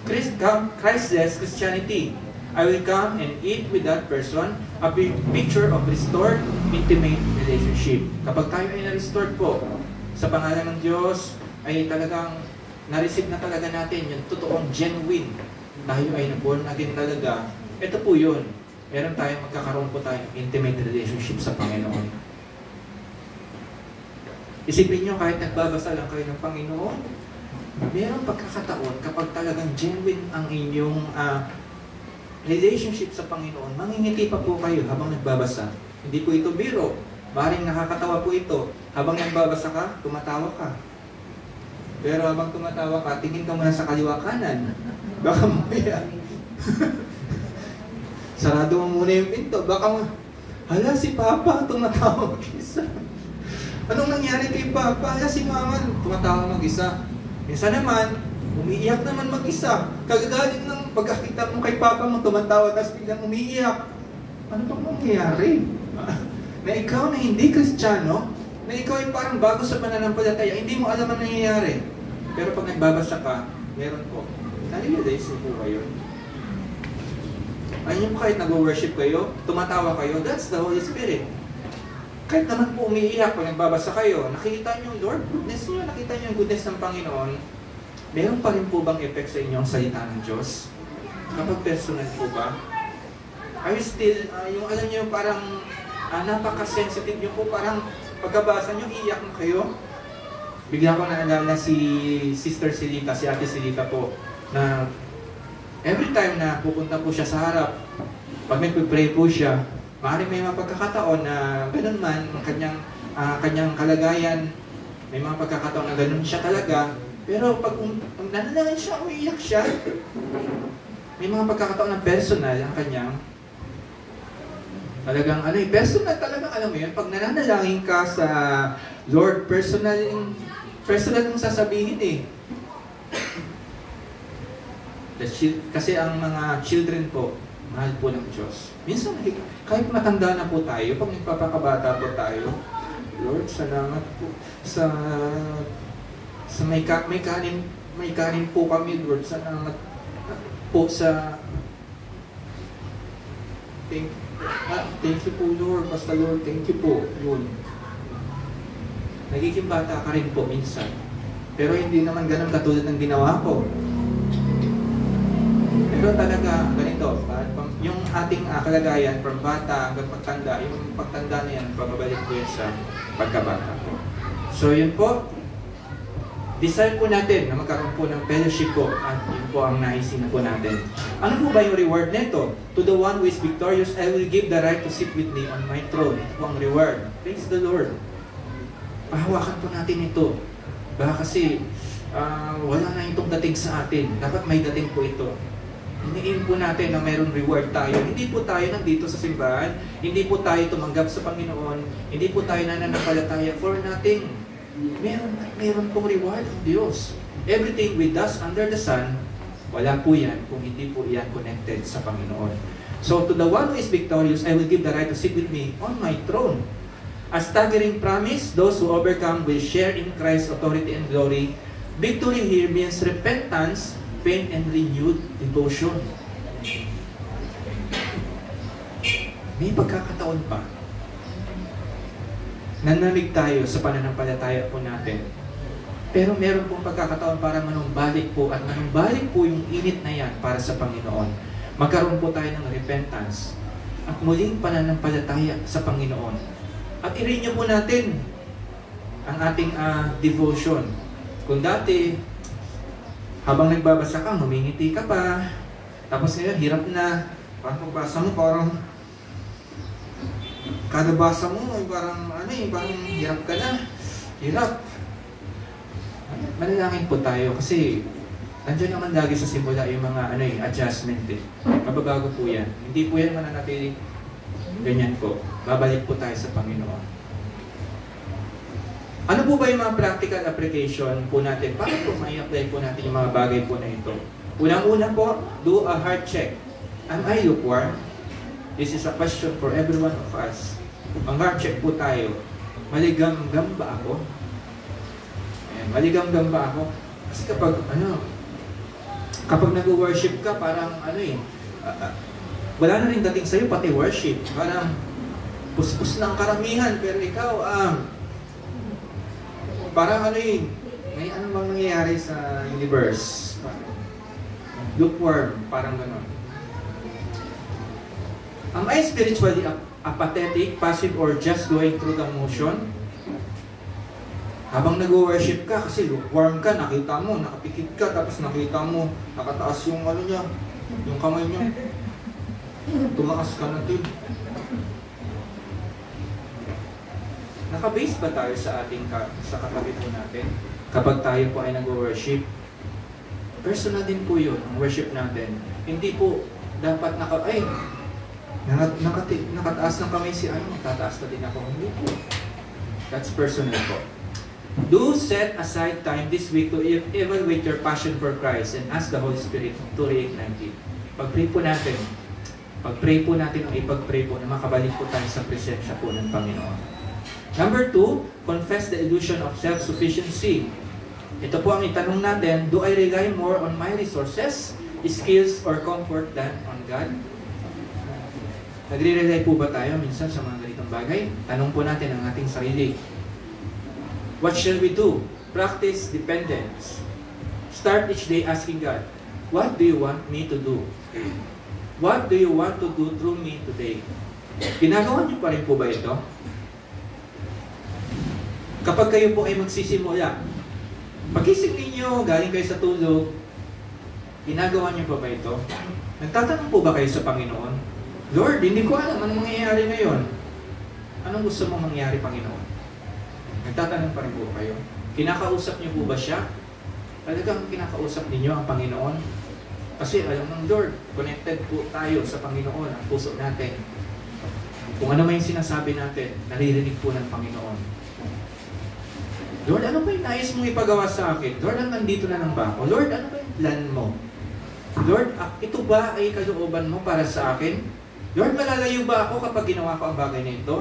Christless Christianity. I will come and eat with that person, a picture of restored, intimate relationship. Kapag tayo ay na-restored po, sa pangalan ng Diyos, ay talagang na-receive na talaga natin yung totoong genuine. Tayo ay na-born again talaga. Ito po yun. Meron tayong magkakaroon po tayong intimate relationship sa Panginoon. Isipin nyo, kahit nagbabasa lang kayo ng Panginoon, merong pagkakataon kapag talagang genuine ang inyong relationship sa Panginoon, mangingiti pa po kayo habang nagbabasa. Hindi po ito biro. Maring nakakatawa po ito. Habang nagbabasa ka, tumatawa ka. Pero habang tumatawa ka, tingin ka muna sa kaliwa kanan. Baka mamaya. Sarado mo muna yung pinto. Baka hala si Papa, tumatawa mag-isa. Anong nangyari kay Papa? Hala si Mama, tumatawa mag-isa. Minsan naman, umiiyak naman mag-isa. Kagagalit ng pagkakita mo kay Papa mo, tumatawa, tapos biglang umiiyak. Ano bang nangyayari? Na ikaw na hindi Kristiyano, na ikaw ay parang bago sa pananampalataya, hindi mo alam ang nangyayari. Pero pag nagbabasa ka, meron po. Nare-realize mo po kayo. Ayun po, kahit nag-worship kayo, tumatawa kayo, that's the Holy Spirit. Kahit naman po umiiyak pag nagbabasa kayo, nakikita niyo yung Lord, goodness niyo, nakita niyo yung goodness ng Panginoon, meron pa rin po bang effect sa inyong salita ng Diyos? Kapag personal po ba? Are you still, yung alam niyo parang napaka-sensitive niyo po, parang pagkabasa niyo, iiyak na kayo? Bigla ko naalala si Sister Silita, si Ate Silita po, na every time na pupunta po siya sa harap, pag nagpipray po siya, maaaring may mga pagkakataon na ganun man ang kanyang kalagayan, may mga pagkakataon na ganun siya talaga, pero pag nananalangin siya, umiiyak siya. May mga pagkakataon na personal ang kanyang talagang personal talagang alam mo yun, pag nananalangin ka sa Lord, personal yung sasabihin eh. Kasi ang mga children po, mahal po ng Diyos. Minsan, kahit matanda na po tayo, pag nagpapakabata po tayo, Lord, salamat po sa may kanin po kami, Lord, salamat po sa thank you po, Lord. Basta, Lord, thank you po. Yun. Nagiging bata ka rin po minsan. Pero hindi naman ganun katulad ng ginawa ko. Pero talaga, ganito, yung ating kalagayan from bata hanggang pagtanda, yung pagtanda na yan, pababalik ko yun sa pagkabata ko. So yun po, desire po natin na magkaroon po ng fellowship po at yun po ang naisin na po natin. Ano po ba yung reward nito? To the one who is victorious, I will give the right to sit with me on my throne. Ito po ang reward. Praise the Lord. Pahawakan po natin ito. Baka kasi wala na itong dating sa atin. Dapat may dating po ito. Hiniin po natin na mayroong reward tayo. Hindi po tayo nandito sa simbahan. Hindi po tayo tumanggap sa Panginoon. Hindi po tayo nananampalataya for nothing. Meron pong reward ng Diyos. Everything we does under the sun, wala po yan kung hindi po yan connected sa Panginoon. So to the one who is victorious, I will give the right to sit with me on my throne. A staggering promise, those who overcome will share in Christ's authority and glory. Victory here means repentance, faith, and renewed devotion. May pagkakataon pa. Nanamig tayo sa pananampalataya po natin. Pero meron pong pagkakataon para manumbalik po at manumbalik po yung init na yan para sa Panginoon. Magkaroon po tayo ng repentance at muling pananampalataya sa Panginoon. At i-renew po natin ang ating devotion. Kung dati, habang nagbabasa ka, humingiti ka pa. Tapos ngayon, hirap na. Parang pagbasa mo, parang kada basa mo, parang hirap ka na. Hirap. Manalangin po tayo kasi nandiyan naman lagi sa simula yung mga adjustment eh. Mababago po yan. Hindi po yan mananatili ganyan po. Babalik po tayo sa Panginoon. Ano po ba yung mga practical application po natin? Paano po may-apply po natin yung mga bagay po na ito? Unang-una po, do a heart check. Am I lukewarm? This is a question for every one of us. Mag-heart check po tayo. Maligamgam ba ako? Ayan, maligamgam ba ako? Kasi kapag nag-worship ka, parang wala na rin dating sa'yo, pati worship. Parang puspos ng karamihan, pero ikaw, parang may ano bang nangyayari sa universe? Lukewarm, parang gano'n. Am I spiritually apathetic, passive, or just going through the motion? Habang nag-worship ka, kasi lukewarm ka, nakita mo, nakapikit ka, tapos nakita mo, nakataas yung niya, yung kamay niya. Tumaas ka na din. Naka-base ba tayo sa katabi po natin? Kapag tayo po ay nag-worship, personal din po yun, ang worship natin. Hindi po dapat nakataas ng kamay si tataas na din ako. Hindi po. That's personal po. Do set aside time this week to evaluate your passion for Christ and ask the Holy Spirit to reignite it. Pag-pray po natin ang ipag-pray po na makabalik po tayo sa presensya po ng Panginoon. Number 2, confess the illusion of self-sufficiency. Ito po ang itanong natin, do I rely more on my resources, skills, or comfort than on God? Nagre-rely po ba tayo minsan sa mga ganitong bagay? Tanong po natin ang ating sarili. What shall we do? Practice dependence. Start each day asking God, what do you want me to do? What do you want to do through me today? Ginagawa niyo pa rin po ba ito? Kapag kayo po ay magsisimula, pagising ninyo, galing kayo sa tulog, ginagawa niyo pa ba ito? Nagtatanong po ba kayo sa Panginoon? Lord, hindi ko alam anong mangyayari ngayon. Anong gusto mong mangyari, Panginoon? Nagtatanong pa rin po kayo. Kinakausap niyo po ba siya? Talagang kinakausap ninyo ang Panginoon? Kasi alam ng Lord, connected po tayo sa Panginoon, ang puso natin. Kung ano may sinasabi natin, naririnig po ng Panginoon. Lord, ano ba yung nais mong ipagawa sa akin? Lord, nandito na lang ba ako? Lord, ano ba yung plan mo? Lord, ito ba ay kalooban mo para sa akin? Lord, malalayo ba ako kapag ginawa ko ang bagay na ito?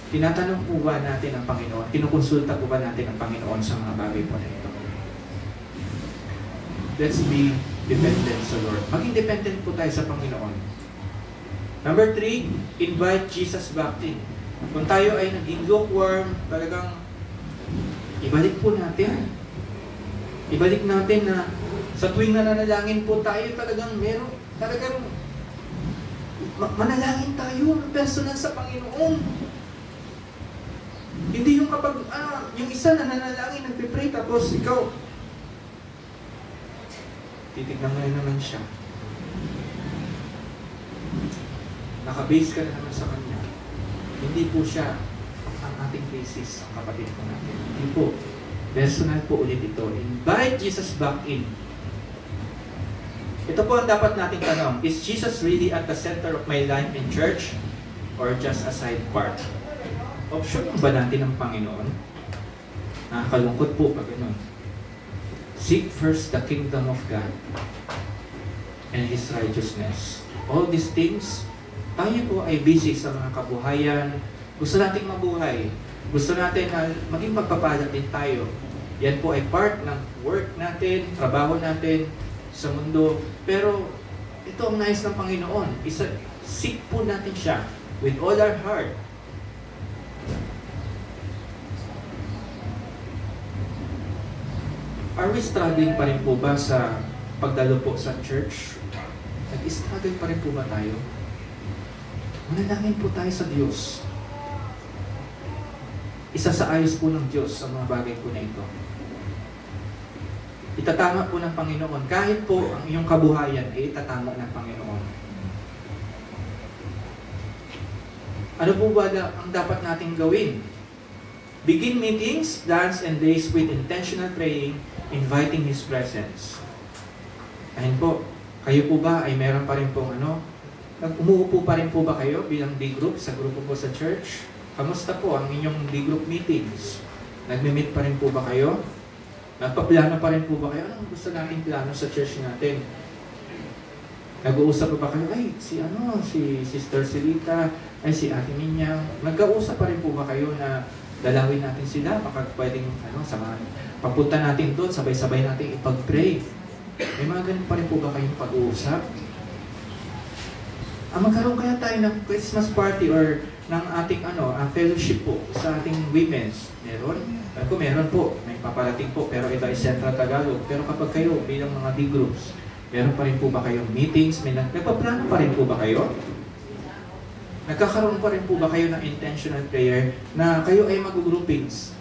Tinatanong po ba natin ang Panginoon? Kinukonsulta po ba natin ang Panginoon sa mga bagay po na ito? Let's be dependent sa Lord. Maging dependent po tayo sa Panginoon. Number 3, invite Jesus back in. Kung tayo ay naging lukewarm, talagang ibalik po natin. Ibalik natin na sa tuwing nananalangin po tayo, talagang manalangin tayo ng personal sa Panginoon. Hindi yung kapag, yung isa nananalangin, nagpipray, tapos ikaw, titignan mo na naman siya. Nakabase ka na naman sa Kanya. Hindi po siya ang ating basis, ang kapatid po natin. Hindi po. Personal po ulit ito. Invite Jesus back in. Ito po ang dapat nating tanong. Is Jesus really at the center of my life in church? Or just a side part? Option ba natin ang Panginoon? Nakakalungkot po pag ganun. Seek first the kingdom of God and His righteousness. All these things, tayo po ay busy sa mga kabuhayan. Gusto nating mabuhay. Gusto natin na maging magpapala din tayo. Yan po ay part ng work natin, trabaho natin sa mundo. Pero ito ang nais ng Panginoon. Seek po natin siya with all our heart. Are we struggling pa rin po ba sa pagdalo po sa church? Nag-struggle pa rin po ba tayo? Manalangin po tayo sa Diyos. Isa sa ayos po ng Diyos sa mga bagay po na ito. Itatama po ng Panginoon. Kahit po ang iyong kabuhayan ay itatama ng Panginoon. Ano po ba ang dapat nating gawin? Begin meetings, plans, and days with intentional praying, inviting His presence. Ayun po, kayo po ba ay meron pa rin pong umuupo pa rin po ba kayo bilang D-group sa grupo po sa church? Kamusta po ang inyong D-group meetings? Nagme-meet pa rin po ba kayo? Nagpaplano pa rin po ba kayo? Anong gusto nating plano sa church natin? Nag-uusap pa ba kayo? Ay, si Sister Silita, ay si Ate Minyang. Nag-uusap pa rin po ba kayo na dalawin natin sila? Baka pwedeng, papunta natin doon, sabay-sabay natin ipag-pray. May mga ganun pa rin po ba kayong pag-uusap? Magkaroon kaya tayo ng Christmas party or ng ating fellowship po sa ating women's. Meron? Kung meron po, may paparating po, pero ito ay Central Tagalog. Pero kapag kayo bilang mga D-groups, meron pa rin po ba kayong meetings? Nagpaplano pa rin po ba kayo? Nagkakaroon pa rin po ba kayo ng intentional prayer na kayo ay mag-groupings?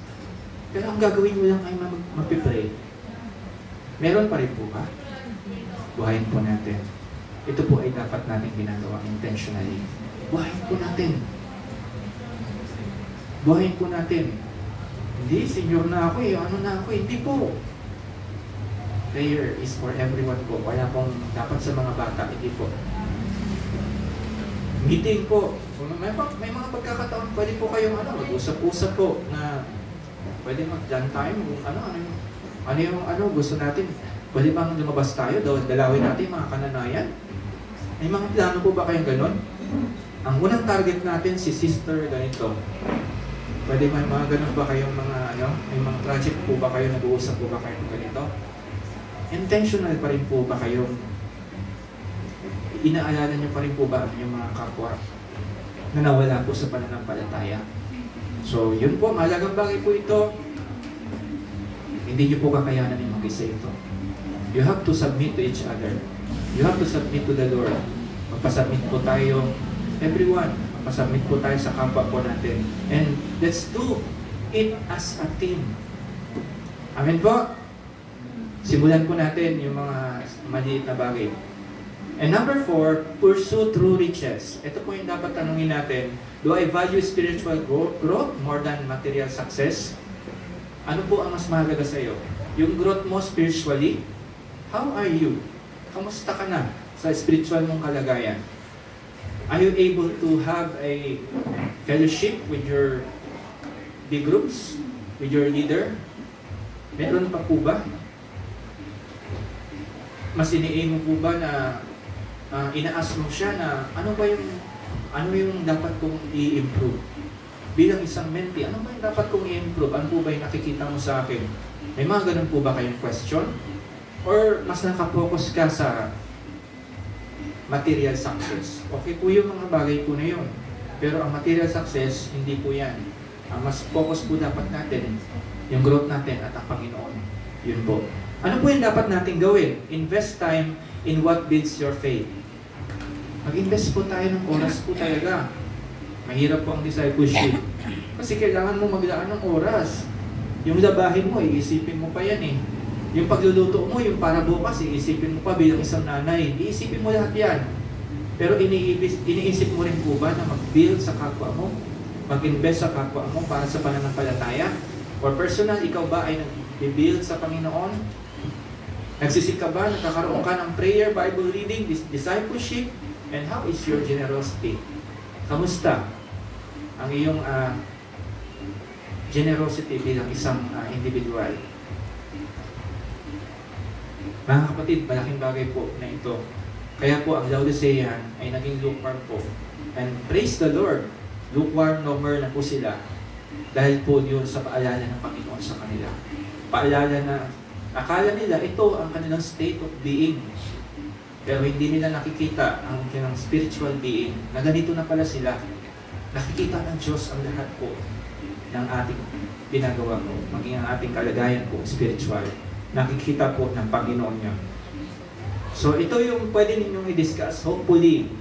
Pero ang gagawin mo lang ay mag-pray. Meron pa rin po ba? Buhayin po natin. Ito po ay dapat natin ginagawa intentionally. Buhayin po natin. Buhayin po natin. Hindi, senior na ako hindi po. Prayer is for everyone po. Wala pong dapat sa mga bata, hindi po. Meeting po. May mga pagkakataon, pwede po kayong mag-usap-usap po na pwede mag-done time. Ano yung gusto natin? Pwede bang lumabas tayo? Dalawin natin mga kananayan? May mga plano po ba kayong ganon? Ang unang target natin, si Sister ganito. Pwede may mga ganon ba kayong may mga project po ba kayo, nag-uusap po ba kayo ganito? Intentional pa rin po ba kayong inaalala nyo pa rin po ba yung mga kapwa na nawala po sa pananampalataya? So, yun po, mahalagang bagay po ito. Hindi nyo po kakayanan yung mag-isa ito. You have to submit to each other. You have to submit to the Lord. Magpasubmit po tayo, everyone. Magpasubmit po tayo sa kapwa po natin. And let's do it as a team. Amen po? Simulan po natin yung mga maliit na bagay. And number 4, pursue true riches. Ito po yung dapat tanungin natin. Do I value spiritual growth more than material success? Ano po ang mas mahalaga sa iyo? Yung growth mo spiritually? How are you? Kamusta ka na sa spiritual mong kalagayan? Are you able to have a fellowship with your big groups? With your leader? Meron pa po ba? Mas ini-aim mo po ba na ina-ask mo siya na ano yung dapat kong i-improve? Bilang isang mentee, ano ba yung dapat kong i-improve? Ano po ba yung nakikita mo sa akin? May mga ganun po ba kayong question? Or mas nakapokus ka sa material success? Okay po yung mga bagay po na yun. Pero ang material success, hindi po yan. Ang mas focus po dapat natin, yung growth natin at ang Panginoon. Yun po. Ano po yung dapat natin gawin? Invest time in what builds your faith. Mag-invest po tayo ng oras po talaga. Mahirap po ang discipleship. Kasi kailangan mo maglaan ng oras. Yung labahin mo, iisipin mo pa yan eh. Yung pagluluto mo, yung para bukas, iisipin mo pa bilang isang nanay. Iisipin mo lahat yan. Pero iniisip mo rin po ba na mag-build sa kapwa mo? Mag-invest sa kapwa mo para sa pananampalataya? Or personal, ikaw ba ay nag-build sa Panginoon? Nagsisik ka ba? Nagkakaroon ka ng prayer, Bible reading, discipleship? And how is your generosity? Kamusta ang iyong generosity bilang isang individual? Mga kapatid, malaking bagay po na ito. Kaya po ang Laodicean ay naging lukewarm po. And praise the Lord, lukewarm no more na po sila dahil po yun sa paalala ng Panginoon sa kanila. Paalala na akala nila ito ang kanilang state of being. Pero hindi nila nakikita ang kanilang spiritual being na ganito na pala sila. Nakikita ng Diyos ang lahat po ng ating ginagawa po, maging ang ating kalagayan po spiritual. Nakikita po ng Panginoon niya. So ito yung pwede ninyong i-discuss. Hopefully,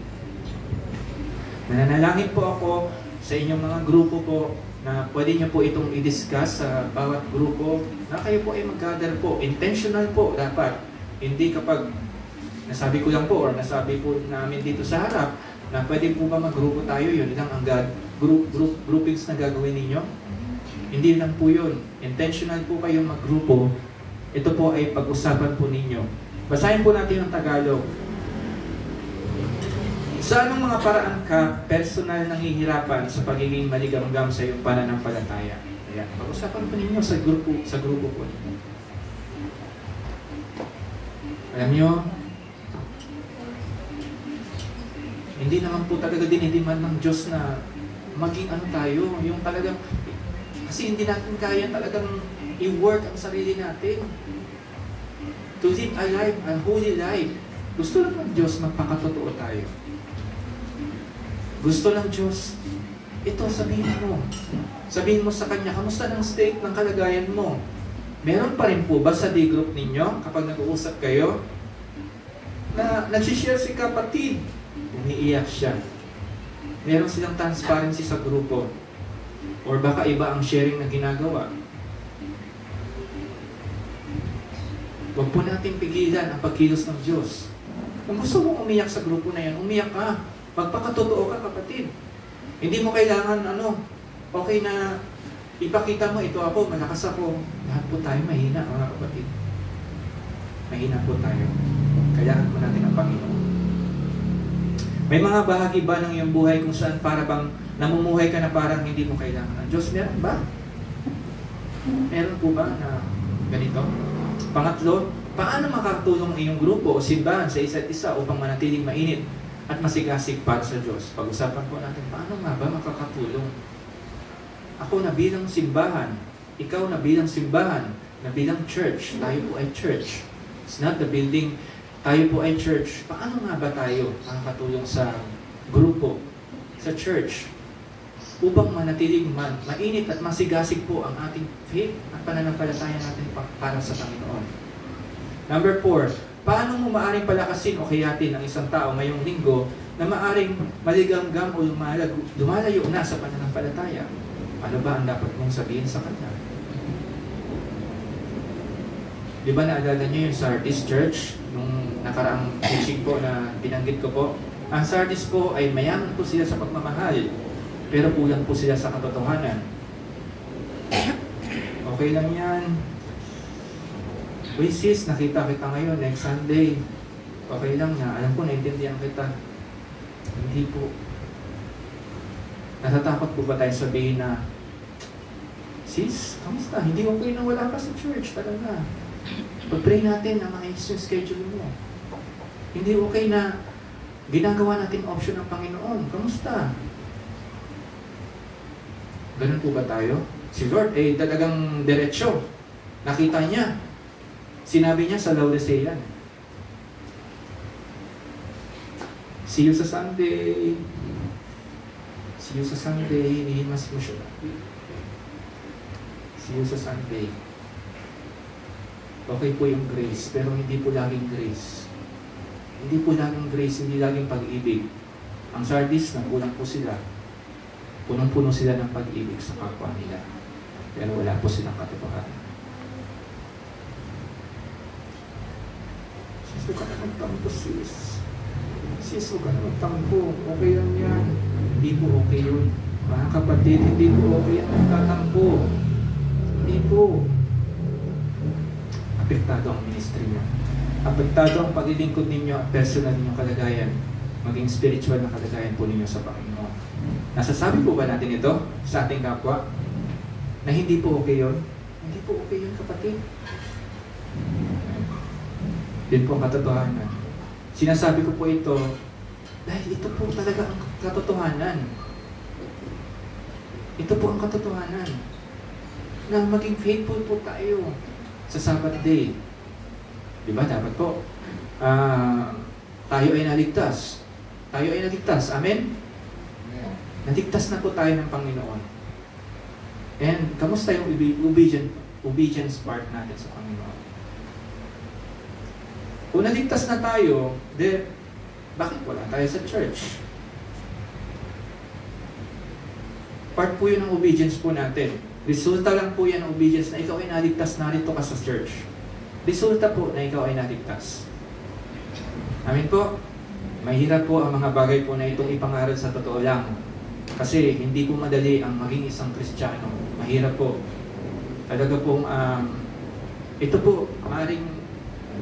nananalangin po ako sa inyong mga grupo po na pwede niyo po itong i-discuss sa bawat grupo na kayo po ay mag-gather po. Intentional po dapat. Hindi kapag nasabi ko lang po or nasabi po namin dito sa harap na pwede po ba mag-grupo tayo, yun lang ang groupings na gagawin ninyo. Hindi lang po yun. Intentional po kayong mag-grupo. Ito po ay pag-usapan po ninyo. Basahin po natin ang Tagalog. Sa anong mga paraan ka personal nanghihirapan sa pagiging maligamgam sa iyong pananampalataya? Ayan. Pag-usapan po ninyo sa grupo po. Alam nyo, hindi naman po talaga dinidiman ng Diyos na maging ano tayo, yung talagang, kasi hindi natin kaya talagang i-work ang sarili natin. To live a life, a holy life. Gusto lang ng Diyos magpakatotoo tayo. Gusto ng Diyos, ito sabihin mo. Sabihin mo sa Kanya, kamusta ng state ng kalagayan mo? Meron pa rin po ba sa D-group ninyo, kapag nag-uusap kayo, na nagsishare si kapatid, umiiyak siya. Meron silang transparency sa grupo. Or baka iba ang sharing na ginagawa. Huwag po natin pigilan ang pagkilos ng Diyos. Kung gusto mong umiyak sa grupo na yan, umiyak ka. Magpakatotoo ka, kapatid. Hindi mo kailangan, okay na ipakita mo, ito ako, malakas ako. Lahat po tayo mahina, mga kapatid. Mahina po tayo. Kailangan po natin ang Panginoon. May mga bahagi ba ng iyong buhay kung saan para bang namumuhay ka na parang hindi mo kailangan ng Diyos? Meron ba? Meron po ba na ganito? Pangatlo, paano makakatulong ang iyong grupo o simbahan sa isa't isa upang manatiling mainit at masigasig para sa Diyos? Pag-usapan po natin, paano nga ba makakatulong? Ako na bilang simbahan, ikaw na bilang simbahan, na bilang church, tayo po ay church. It's not the building, tayo po ay church. Paano nga ba tayo makakatulong sa grupo, sa church, upang manatiling mainit at masigasig po ang ating faith at pananampalataya natin para sa Panginoon? Number 4, paano mo maaring palakasin o kayatin ang isang tao ngayong linggo na maaring maligamgam o lumalayo na sa pananampalataya? Ano ba ang dapat mong sabihin sa kanya? Di ba naalala niyo yung Sardis Church? Nung nakaraang teaching po na binanggit ko po. Ang Sardis po ay mayaman po sila sa pagmamahal, pero kulang po sila sa katotohanan. Okay lang yan. Uy sis, nakita kita ngayon, next Sunday. Okay lang na, alam ko, naintindihan kita. Hindi po. Natatakot po ba tayo sabihin na, sis, kamusta? Hindi okay na wala ka sa church talaga. Pag-pray natin na maayos yung schedule mo. Hindi okay na ginagawa natin option ng Panginoon. Kamusta? Ganun po ba tayo? Si Lord, talagang diretsyo. Nakita niya. Sinabi niya sa Laodicea. See you sa Sunday. See you sa Sunday. Hinihimas mo siya. See you sa Sunday. Okay po yung grace, pero hindi po laging grace. Hindi po laging grace, hindi laging pag-ibig. Ang Sardis, nagkulang po sila. Punong-puno sila ng pag-ibig sa kapwa nila. Pero wala po silang katotohanan. Sis, huwag ka na magtampo, sis. Sis, huwag ka na magtampo. Okay lang yan. Hindi po okay yun. Mga kapatid, hindi po okay yan magtatampo. Hindi po. Apektado ang ministry niyo. Apektado ang paglilingkod ninyo at personal ninyong kalagayan, maging spiritual na kalagayan po ninyo sa Panginoon. Nasasabi po ba natin ito sa ating kapwa? Na hindi po okay yun? Hindi po okay yun, kapatid. Yun po ang katotohanan. Sinasabi ko po ito dahil ito po talaga ang katotohanan. Ito po ang katotohanan. Na maging faithful po tayo sa Sabbath day. Diba? Dapat po. Tayo ay naligtas. Tayo ay naligtas. Amen? Naligtas na po tayo ng Panginoon. And kamusta yung obedience part natin sa Panginoon? Kung naligtas na tayo, bakit wala tayo sa church? Part po yun ng obedience po natin. Resulta lang po yan ng obedience na ikaw ay naligtas, narito ka sa church. Resulta po na ikaw ay naligtas. Amin po? Mahirap po ang mga bagay po na itong ipangaral sa totoo lang. Kasi hindi po madali ang maging isang Kristiyano. Mahirap po. Talaga pong, ito po, maaaring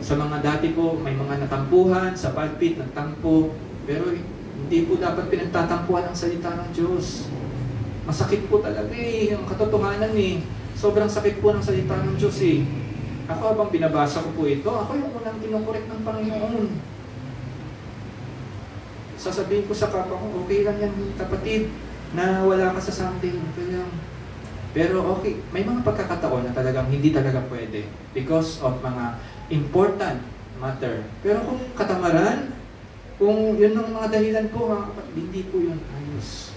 sa mga dati po, may mga natampuhan, sa pulpit, nagtampo. Pero hindi po dapat pinagtatampuhan ang salita ng Diyos. Masakit po talaga ang katotohanan Sobrang sakit po ng salita ng Diyos Ako habang binabasa ko po ito, ako yung unang kinukorek ng Panginoon. Sasabihin ko sa kapwa ko, okay lang yan kapatid, na wala ka sa something. Pero okay, may mga pagkakataon na talagang hindi talaga pwede because of mga important matter. Pero kung katamaran, kung yun ang mga dahilan po, mga kapatid, hindi po yun ayos.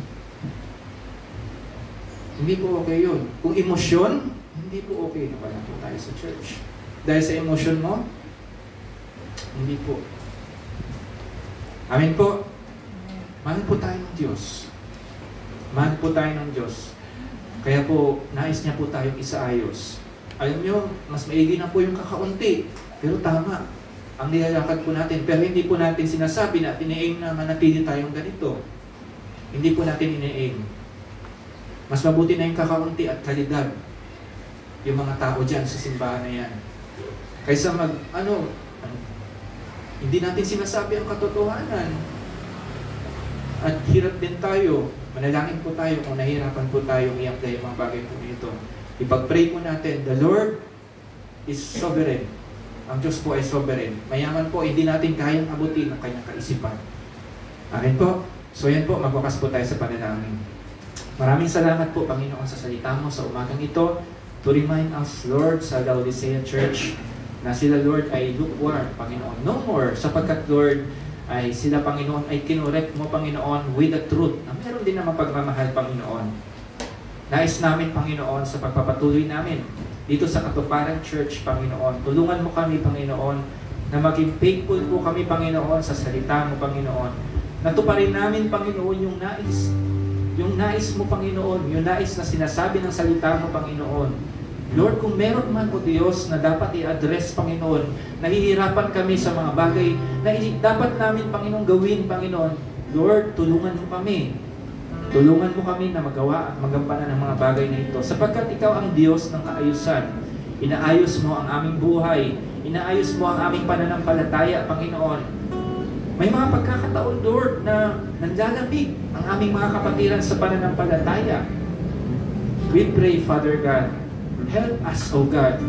Hindi po okay yun. Kung emosyon, hindi po okay na wala po tayo sa church. Dahil sa emosyon mo, hindi po. Amin po. Mahal po tayo ng Diyos. Mahal po tayo ng Diyos. Kaya po, nais niya po tayong isaayos. Alam nyo, mas maigi na po yung kakaunti. Pero tama. Ang nilalakad po natin. Pero hindi po natin sinasabi na ine-aim na manatili tayong ganito. Hindi po natin ine-aim. Mas mabuti na yung kakaunti at kalidad. Yung mga tao dyan sa simbahan na yan. Kaysa hindi natin sinasabi ang katotohanan. At hirap din tayo. Manalangin po tayo kung nahirapan po tayo iangkay yung mga bagay po nito. Ipag-pray po natin, the Lord is sovereign. Ang Diyos po ay sovereign. Mayaman po, hindi natin kayang abutin ang kanyang kaisipan. Amen po. So yan po, magwakas po tayo sa panalangin. Maraming salamat po, Panginoon, sa salita mo sa umagang ito to remind us, Lord, sa Laodicea Church na sila, Lord, ay lukewarm, Panginoon. No more, sapagkat, Lord, ay sila, Panginoon, ay kinorek mo, Panginoon, with the truth na meron din naman pagmamahal, Panginoon. Nais namin, Panginoon, sa pagpapatuloy namin dito sa Katuparan Church, Panginoon. Tulungan mo kami, Panginoon, na maging faithful po kami, Panginoon, sa salita mo, Panginoon. Natuparin namin, Panginoon, yung nais mo, Panginoon, yung nais na sinasabi ng salita mo, Panginoon. Lord, kung meron man po, Diyos, na dapat i-address, Panginoon, nahihirapan kami sa mga bagay na dapat namin, Panginoon, gawin, Panginoon. Lord, tulungan mo kami. Tulungan mo kami na magawa at magampanan ng mga bagay na ito. Sapagkat ikaw ang Diyos ng kaayusan. Inaayos mo ang aming buhay. Inaayos mo ang aming pananampalataya, Panginoon. May mga pagkakataon, Lord, na nanlalamig ang aming mga kapatiran sa pananampalataya. We pray, Father God, help us, O God,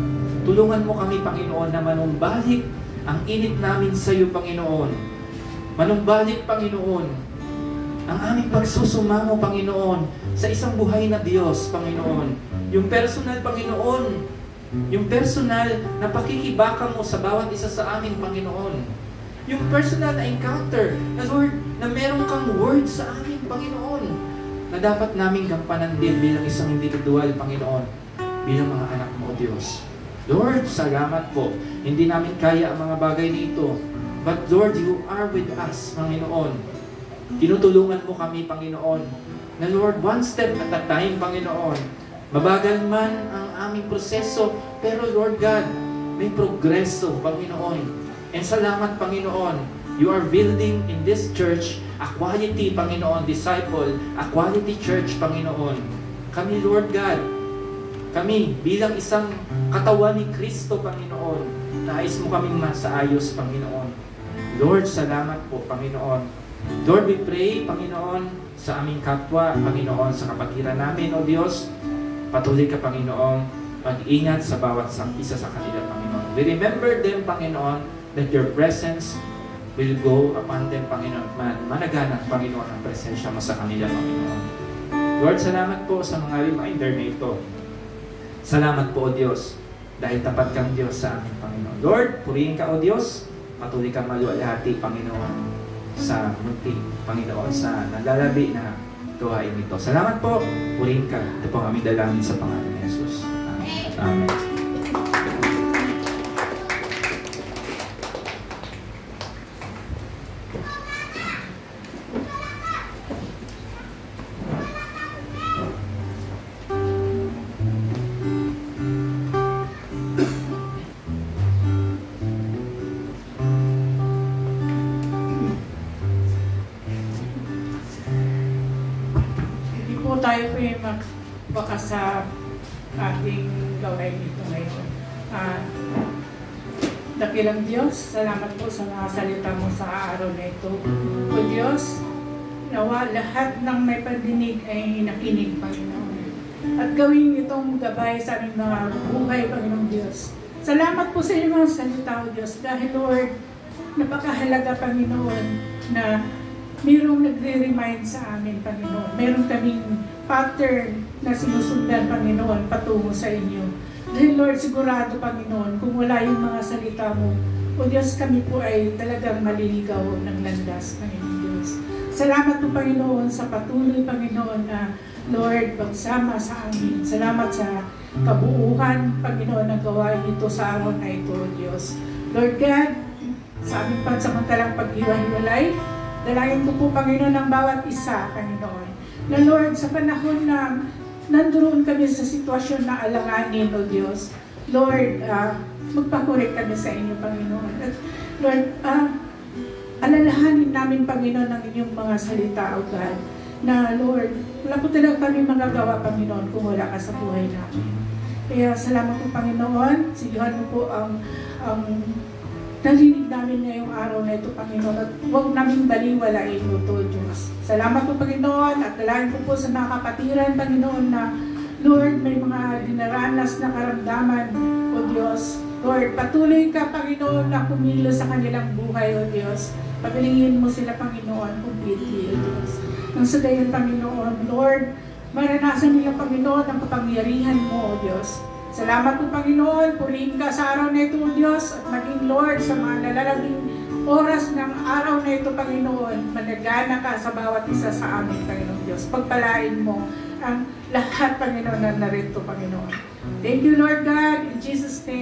to Tulungan mo kami, Panginoon, na manumbalik ang init namin sa iyo, Panginoon. Manumbalik, Panginoon, ang aming pagsusumamo, Panginoon, sa isang buhay na Diyos, Panginoon. Yung personal, Panginoon, yung personal na pakikibaka mo sa bawat isa sa amin, Panginoon. Yung personal na encounter, na Lord, na meron kang word sa amin, Panginoon, na dapat naming gampanan din bilang isang individual, Panginoon, bilang mga anak mo, Diyos. Lord, salamat po. Hindi namin kaya ang mga bagay nito. But Lord, you are with us, Panginoon. Tinutulungan mo kami, Panginoon, na Lord, one step at a time, Panginoon. Mabagal man ang aming proseso, pero Lord God, may progreso, Panginoon. And salamat, Panginoon, you are building in this church a quality, Panginoon, disciple, a quality church, Panginoon. Kami, Lord God, kami bilang isang katawan ni Kristo, Panginoon, nais mo kaming masaayos, Panginoon. Lord, salamat po, Panginoon. Lord, we pray, Panginoon, sa aming kapwa, Panginoon, sa kapatiran namin, O Diyos, patuloy ka, Panginoon, mag-ingat sa bawat isa sa kanila, Panginoon. We remember them, Panginoon, that your presence will go upon them, Panginoon. Managanang, Panginoon, ang presensya mo sa kanila, Panginoon. Lord, salamat po sa mga reminder na ito. Salamat po, O Diyos, dahil tapat kang Diyos sa aming Panginoon. Lord, purihin ka, O Diyos, patuloy kang maluwalhati, Panginoon, sa munti, Panginoon, sa nalalabi na gawain ito. Salamat po, purihin ka. Ito po ang aming dalangin sa pangalan ni Jesus. Amen. Amen. Tayo po yung magbakas sa ating gawain ito ngayon. Dakilang Diyos, salamat po sa mga salita mo sa araw na ito. O Diyos, nawa lahat ng may pagdinig ay nakinig, Panginoon. At gawin itong gabay sa aming mga buhay, Panginoon Diyos. Salamat po sa inyong mga salita, O Diyos, dahil Lord, napakahalaga, Panginoon, na mayroong nagre-remind sa amin, Panginoon. Mayroong kaming pattern na sinusundan, Panginoon, patungo sa inyo. Dahil Lord, sigurado, Panginoon, kung wala yung mga salita mo, O Diyos, kami po ay talagang maliligaw ng landas, Panginoon Diyos. Salamat po, Panginoon, sa patuloy, Panginoon, na Lord, pagsama sa amin. Salamat sa kabuuhan, Panginoon, na gawain ito sa araw na ito, O Diyos. Lord God, sa aming pansamantalang paghiwa-hiwalay, dalangin ko po, Panginoon, ang bawat isa, Panginoon. Na Lord, sa panahon na nandoon kami sa sitwasyon na alanganin, O Diyos, Lord, magpakorek kami sa inyo, Panginoon. At Lord, alalahanin namin, Panginoon, ang inyong mga salita, O God, na Lord, wala po talaga kami magagawa, Panginoon, kung wala ka sa buhay namin. Kaya salamat po, Panginoon. Sigahan mo po ang narinig namin ngayong araw na ito, Panginoon, at huwag namin baliwalain mo ito, Diyos. Salamat po, Panginoon, at dalangin ko po sa mga kapatiran, Panginoon, na Lord, may mga dinaranas na karamdaman, O Diyos. Lord, patuloy ka, Panginoon, na kumilos sa kanilang buhay, O Diyos. Pagalingin mo sila, Panginoon, completely, O Diyos. Nang sa gayon, Panginoon, Lord, maranasan nila, Panginoon, ang kapangyarihan mo, O Diyos. Salamat po, Panginoon. Purihin ka sa araw na ito, Diyos, at maging Lord sa mga nalalaging oras ng araw na ito, Panginoon. Managana ka sa bawat isa sa amin, Panginoon Diyos. Pagpalain mo ang lahat, Panginoon, na narito, Panginoon. Thank you, Lord God. In Jesus' name.